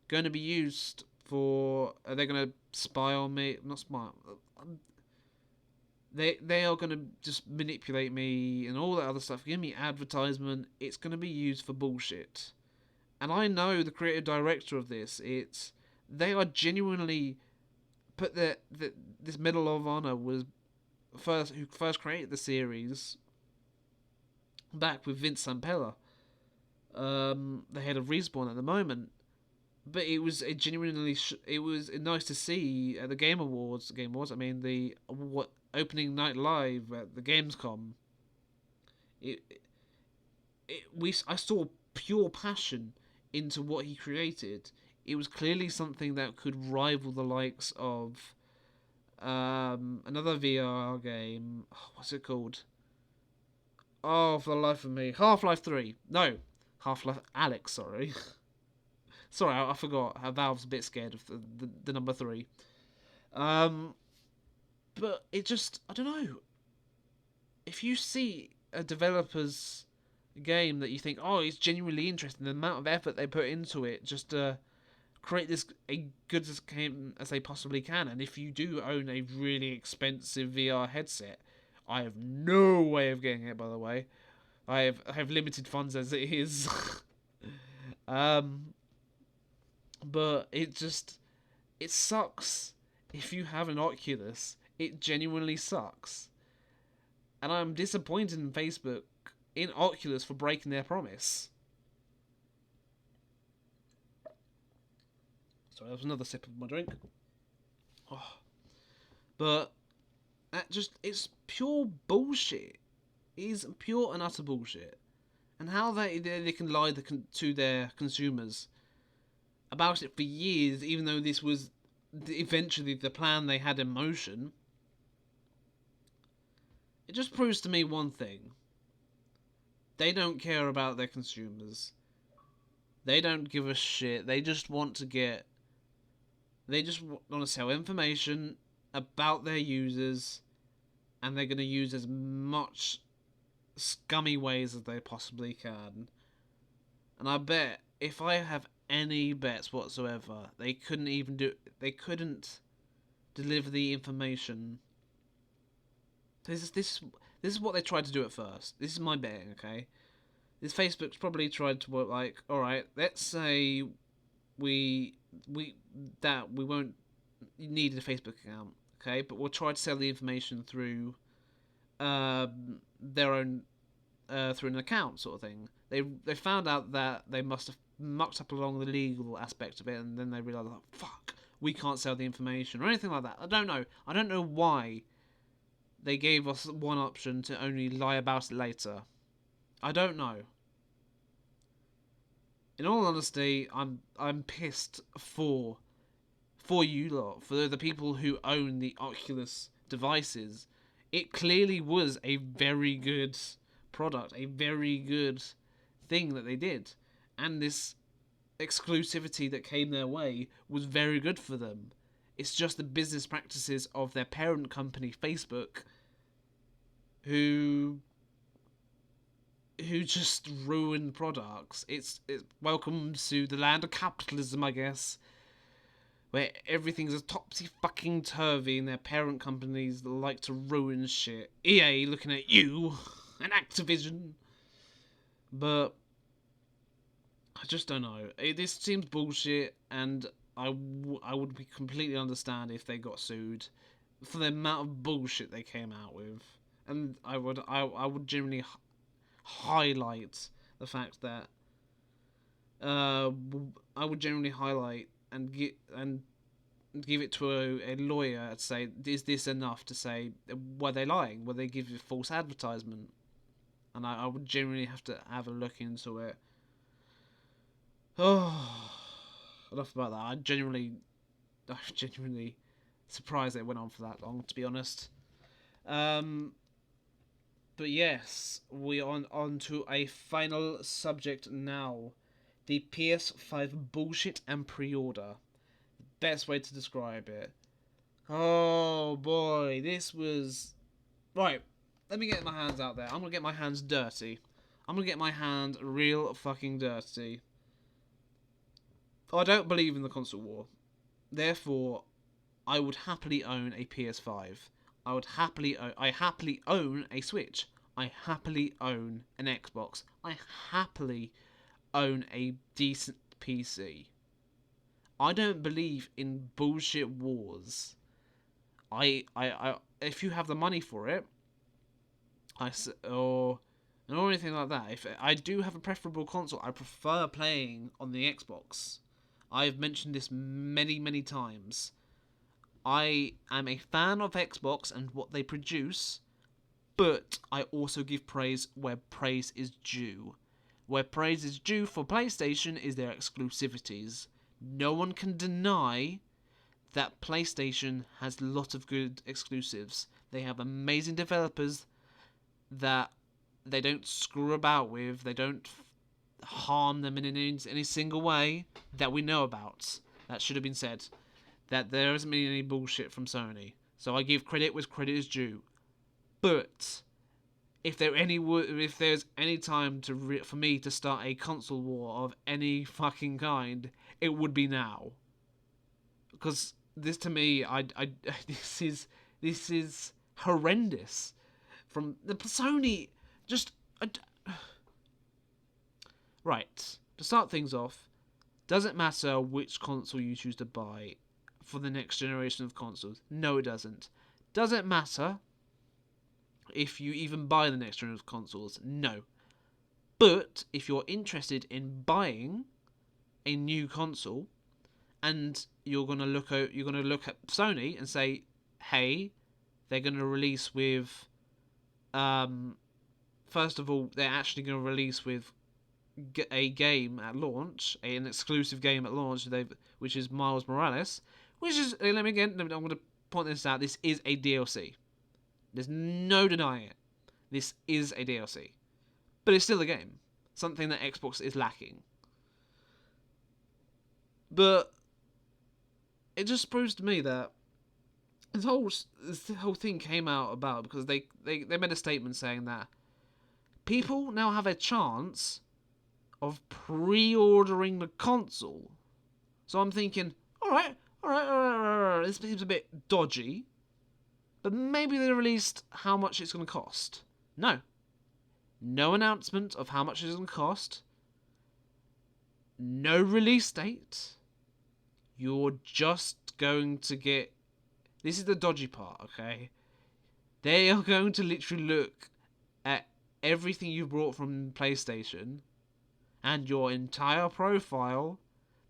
Speaker 1: going to be used for, are they going to spy on me? Not spy. They are going to just manipulate me and all that other stuff. Give me advertisement. It's going to be used for bullshit. And I know the creative director of this. They are genuinely put this Medal of Honor was who first created the series back with Vince Zampella, the head of Respawn at the moment. But it was a genuinely it was nice to see at the Game Awards. I mean the opening night live at the gamescom. I saw pure passion into what he created. It was clearly something that could rival the likes of another VR game. Oh, what's it called? Oh, for the life of me, Half-Life 3. No, Half-Life Alex. Sorry. Sorry, I forgot how Valve's a bit scared of the number 3. But it just, I don't know. If you see a developer's game that you think, oh, it's genuinely interesting, the amount of effort they put into it just to create this a good game as they possibly can, and if you do own a really expensive VR headset, I have no way of getting it, by the way. I have limited funds as it is. But it sucks if you have an Oculus. It genuinely sucks. And I'm disappointed in Facebook, in Oculus, for breaking their promise. Sorry, that was another sip of my drink. Oh. But it's pure bullshit. It is pure and utter bullshit. And how they can lie to their consumers about it for years, even though this was eventually the plan they had in motion. It just proves to me one thing. They don't care about their consumers. They don't give a shit. They just want to sell information about their users, and they're going to use as much scummy ways as they possibly can. And I bet if I have any bets whatsoever, they couldn't deliver the information. This is what they tried to do at first. This is my betting, okay? This Facebook's probably tried to work like, all right, let's say we won't need a Facebook account, okay? But we'll try to sell the information through their own through an account sort of thing. They found out that they must have mucked up along the legal aspect of it, and then they realised, like, fuck, we can't sell the information or anything like that. I don't know. I don't know why they gave us one option to only lie about it later. I don't know. in all honesty, I'm pissed for you lot, for the people who own the Oculus devices. It clearly was a very good product, a very good thing that they did, and this exclusivity that came their way was very good for them. It's just the business practices of their parent company, Facebook, who just ruin products. It's welcome to the land of capitalism, I guess, where everything's a topsy fucking turvy and their parent companies like to ruin shit. EA looking at you and Activision, but I just don't know. This seems bullshit, and I would be completely understand if they got sued for the amount of bullshit they came out with, and I would generally highlight the fact that I would generally highlight and give it to a lawyer to say, is this enough to say, were they lying? Were they giving false advertisement? And I would generally have to have a look into it. Oh, enough about that. I'm genuinely surprised it went on for that long, to be honest. But yes, we are on to a final subject now. The PS5 bullshit and pre-order. Best way to describe it. Oh boy, this was... Right, let me get my hands out there. I'm gonna get my hands dirty. I'm gonna get my hand real fucking dirty. I don't believe in the console war. Therefore, I would happily own a PS5. I happily own a Switch. I happily own an Xbox. I happily own a decent PC. I don't believe in bullshit wars. If you have the money for it, or anything like that. If I do have a preferable console, I prefer playing on the Xbox. I've mentioned this many, many times. I am a fan of Xbox and what they produce, but I also give praise where praise is due. Where praise is due for PlayStation is their exclusivities. No one can deny that PlayStation has a lot of good exclusives. They have amazing developers that they don't screw about with. They don't harm them in any single way that we know about. That should have been said. That there hasn't been any bullshit from Sony. So I give credit where credit is due. But if there's any time for me to start a console war of any fucking kind, it would be now. Because this to me, this is horrendous. From the Sony, just right to start things off. Doesn't matter which console you choose to buy for the next generation of consoles. No, it doesn't. Doesn't matter if you even buy the next generation of consoles. No. But if you're interested in buying a new console, and you're gonna look at Sony and say, hey, they're gonna release with, first of all, they're actually gonna release with a game at launch, an exclusive game at launch, which is Miles Morales, which is, I'm going to point this out, this is a DLC. There's no denying it. This is a DLC. But it's still a game. Something that Xbox is lacking. But it just proves to me that this whole thing came out about because they made a statement saying that people now have a chance of pre-ordering the console. So I'm thinking, alright, this seems a bit dodgy, but maybe they released how much it's going to cost. No announcement of how much it's going to cost. No release date. You're just going to get... This is the dodgy part, okay? They are going to literally look at everything you brought from PlayStation and your entire profile.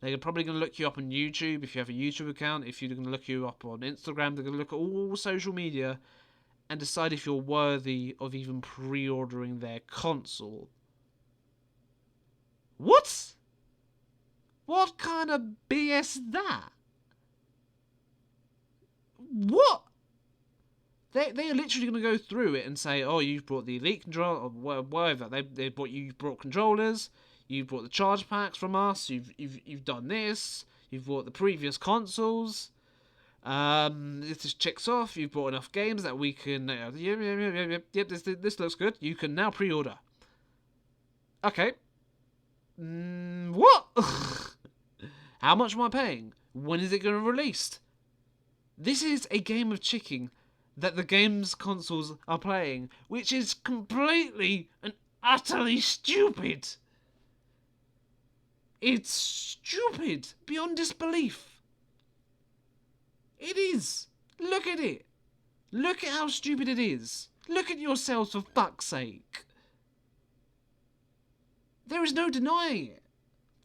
Speaker 1: They're probably going to look you up on YouTube if you have a YouTube account. If you're going to look you up on Instagram, they're going to look at all social media and decide if you're worthy of even pre-ordering their console. What? What kind of BS is that? What? They're literally going to go through it and say, oh, you've brought the Elite control, or whatever. You've brought controllers, you've brought the charge packs from us, you've done this, you've brought the previous consoles. This just checks off. You've brought enough games that we can. Yep. This looks good. You can now pre-order. Okay. What? How much am I paying? When is it going to release? This is a game of chicken that the games consoles are playing, which is completely and utterly stupid. It's stupid beyond disbelief. It is. Look at it. Look at how stupid it is. Look at yourselves, for fuck's sake. There is no denying it.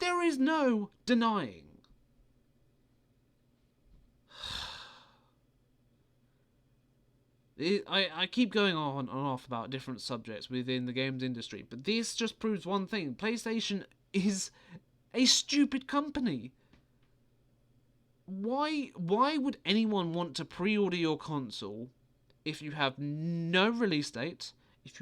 Speaker 1: There is no denying. I keep going on and off about different subjects within the games industry, but this just proves one thing. PlayStation is a stupid company. Why would anyone want to pre-order your console if you have no release date, if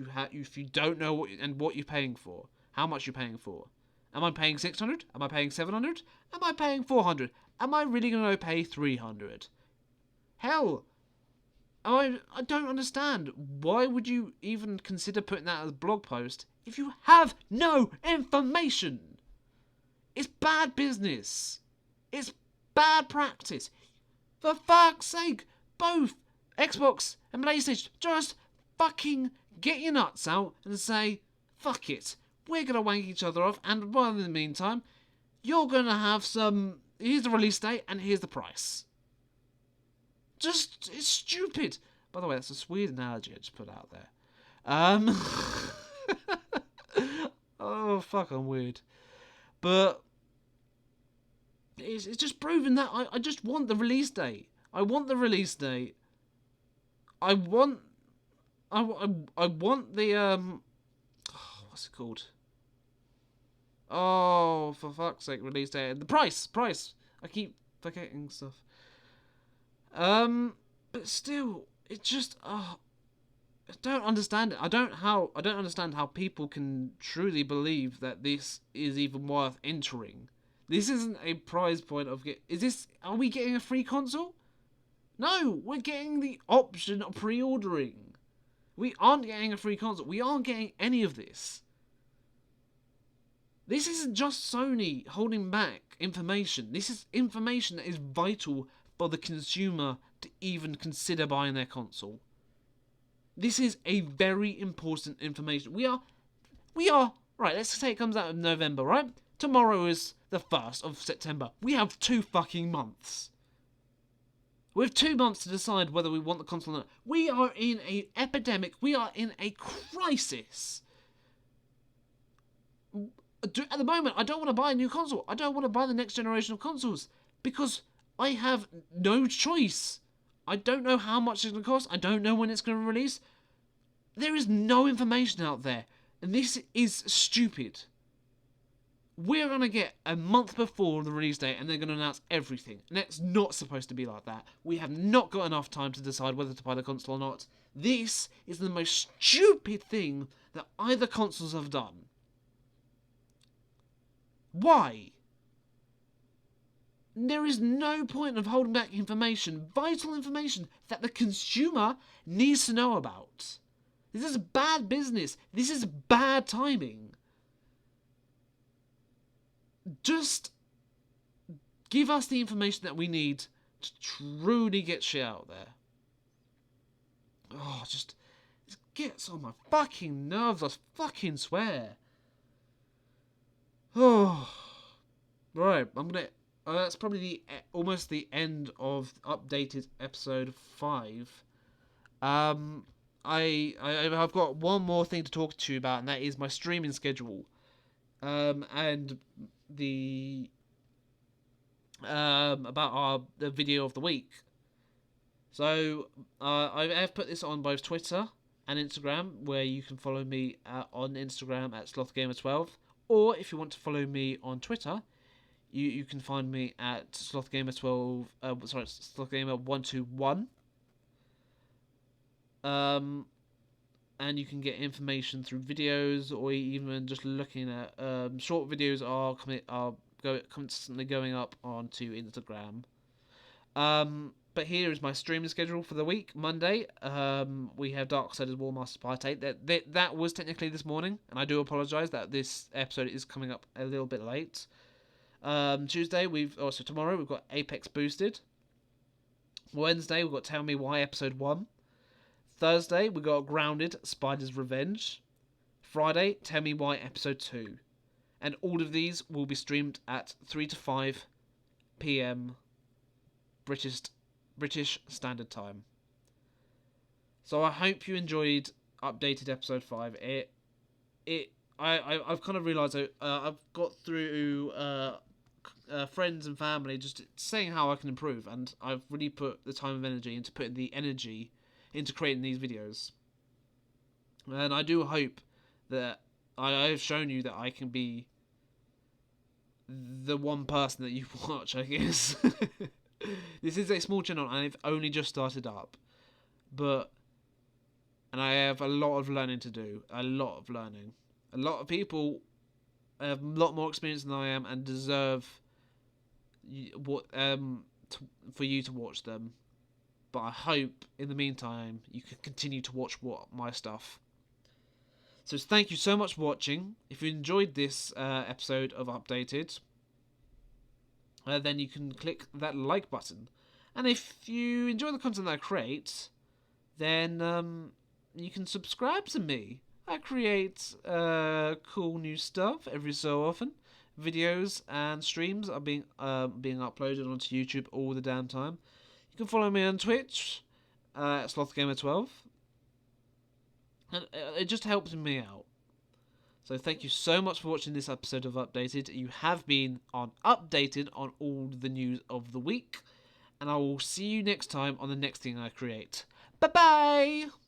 Speaker 1: you don't know what you're paying for, how much you're paying for? Am I paying 600? Am I paying 700? Am I paying 400? Am I really going to pay 300? Hell, I don't understand. Why would you even consider putting that as a blog post if you have no information? It's bad business. It's bad practice. For fuck's sake, both Xbox and PlayStation, just fucking get your nuts out and say, fuck it. We're going to wank each other off, and while in the meantime, you're going to have some... Here's the release date, and here's the price. Just, it's stupid. By the way, that's a weird analogy I just put out there. Oh, fuck, I'm weird. But it's just proven that I just want the release date. I want the release date. I want the, what's it called? Oh, for fuck's sake, release date. The price. I keep forgetting stuff. But still, it just, I don't understand it. I don't understand how people can truly believe that this is even worth entering. This isn't a prize point of are we getting a free console? No, we're getting the option of pre-ordering. We aren't getting a free console. We aren't getting any of this. This isn't just Sony holding back information. This is information that is vital for the consumer to even consider buying their console. This is a very important information. We are, right, let's say it comes out in November, right? Tomorrow is the 1st of September. We have 2 fucking months. We have 2 months to decide whether we want the console or not. We are in an epidemic. We are in a crisis. At the moment, I don't want to buy a new console. I don't want to buy the next generation of consoles because I have no choice. I don't know how much it's going to cost. I don't know when it's going to release. There is no information out there. And this is stupid. We're going to get a month before the release date and they're going to announce everything. And it's not supposed to be like that. We have not got enough time to decide whether to buy the console or not. This is the most stupid thing that either consoles have done. Why? There is no point of holding back information, vital information, that the consumer needs to know about. This is bad business. This is bad timing. Just give us the information that we need to truly get shit out there. Oh, just gets on my fucking nerves, I fucking swear. Oh. Right, I'm gonna... that's probably almost the end of updated episode 5. I've got one more thing to talk to you about, and that is my streaming schedule. And the about the video of the week. So I have put this on both Twitter and Instagram, where you can follow me on Instagram at slothgamer12, or if you want to follow me on Twitter, you can find me at slothgamer12. Slothgamer121. And you can get information through videos, or even just looking at short videos are constantly going up onto Instagram. But here is my streaming schedule for the week. Monday, we have Darksiders Warmaster Part 8. That was technically this morning, and I do apologise that this episode is coming up a little bit late. Tuesday, tomorrow we've got Apex Boosted. Wednesday, we've got Tell Me Why Episode 1. Thursday, we got Grounded, Spider's Revenge. Friday, Tell Me Why Episode 2. And all of these will be streamed at 3 to 5 p.m. British Standard Time. So I hope you enjoyed updated Episode 5. I've kind of realised I've got through friends and family just saying how I can improve, and I've really put the time and energy into putting the energy into creating these videos. And I do hope that I have shown you that I can be the one person that you watch, I guess. This is a small channel and I've only just started up. And I have a lot of learning to do. A lot of learning. A lot of people have a lot more experience than I am and deserve for you to watch them. But I hope, in the meantime, you can continue to watch my stuff. So thank you so much for watching. If you enjoyed this episode of Updated, then you can click that like button. And if you enjoy the content that I create, then you can subscribe to me. I create cool new stuff every so often. Videos and streams are being uploaded onto YouTube all the damn time. You can follow me on Twitch at slothgamer12. And it just helps me out. So thank you so much for watching this episode of Updated. You have been updated on all the news of the week. And I will see you next time on the next thing I create. Bye-bye!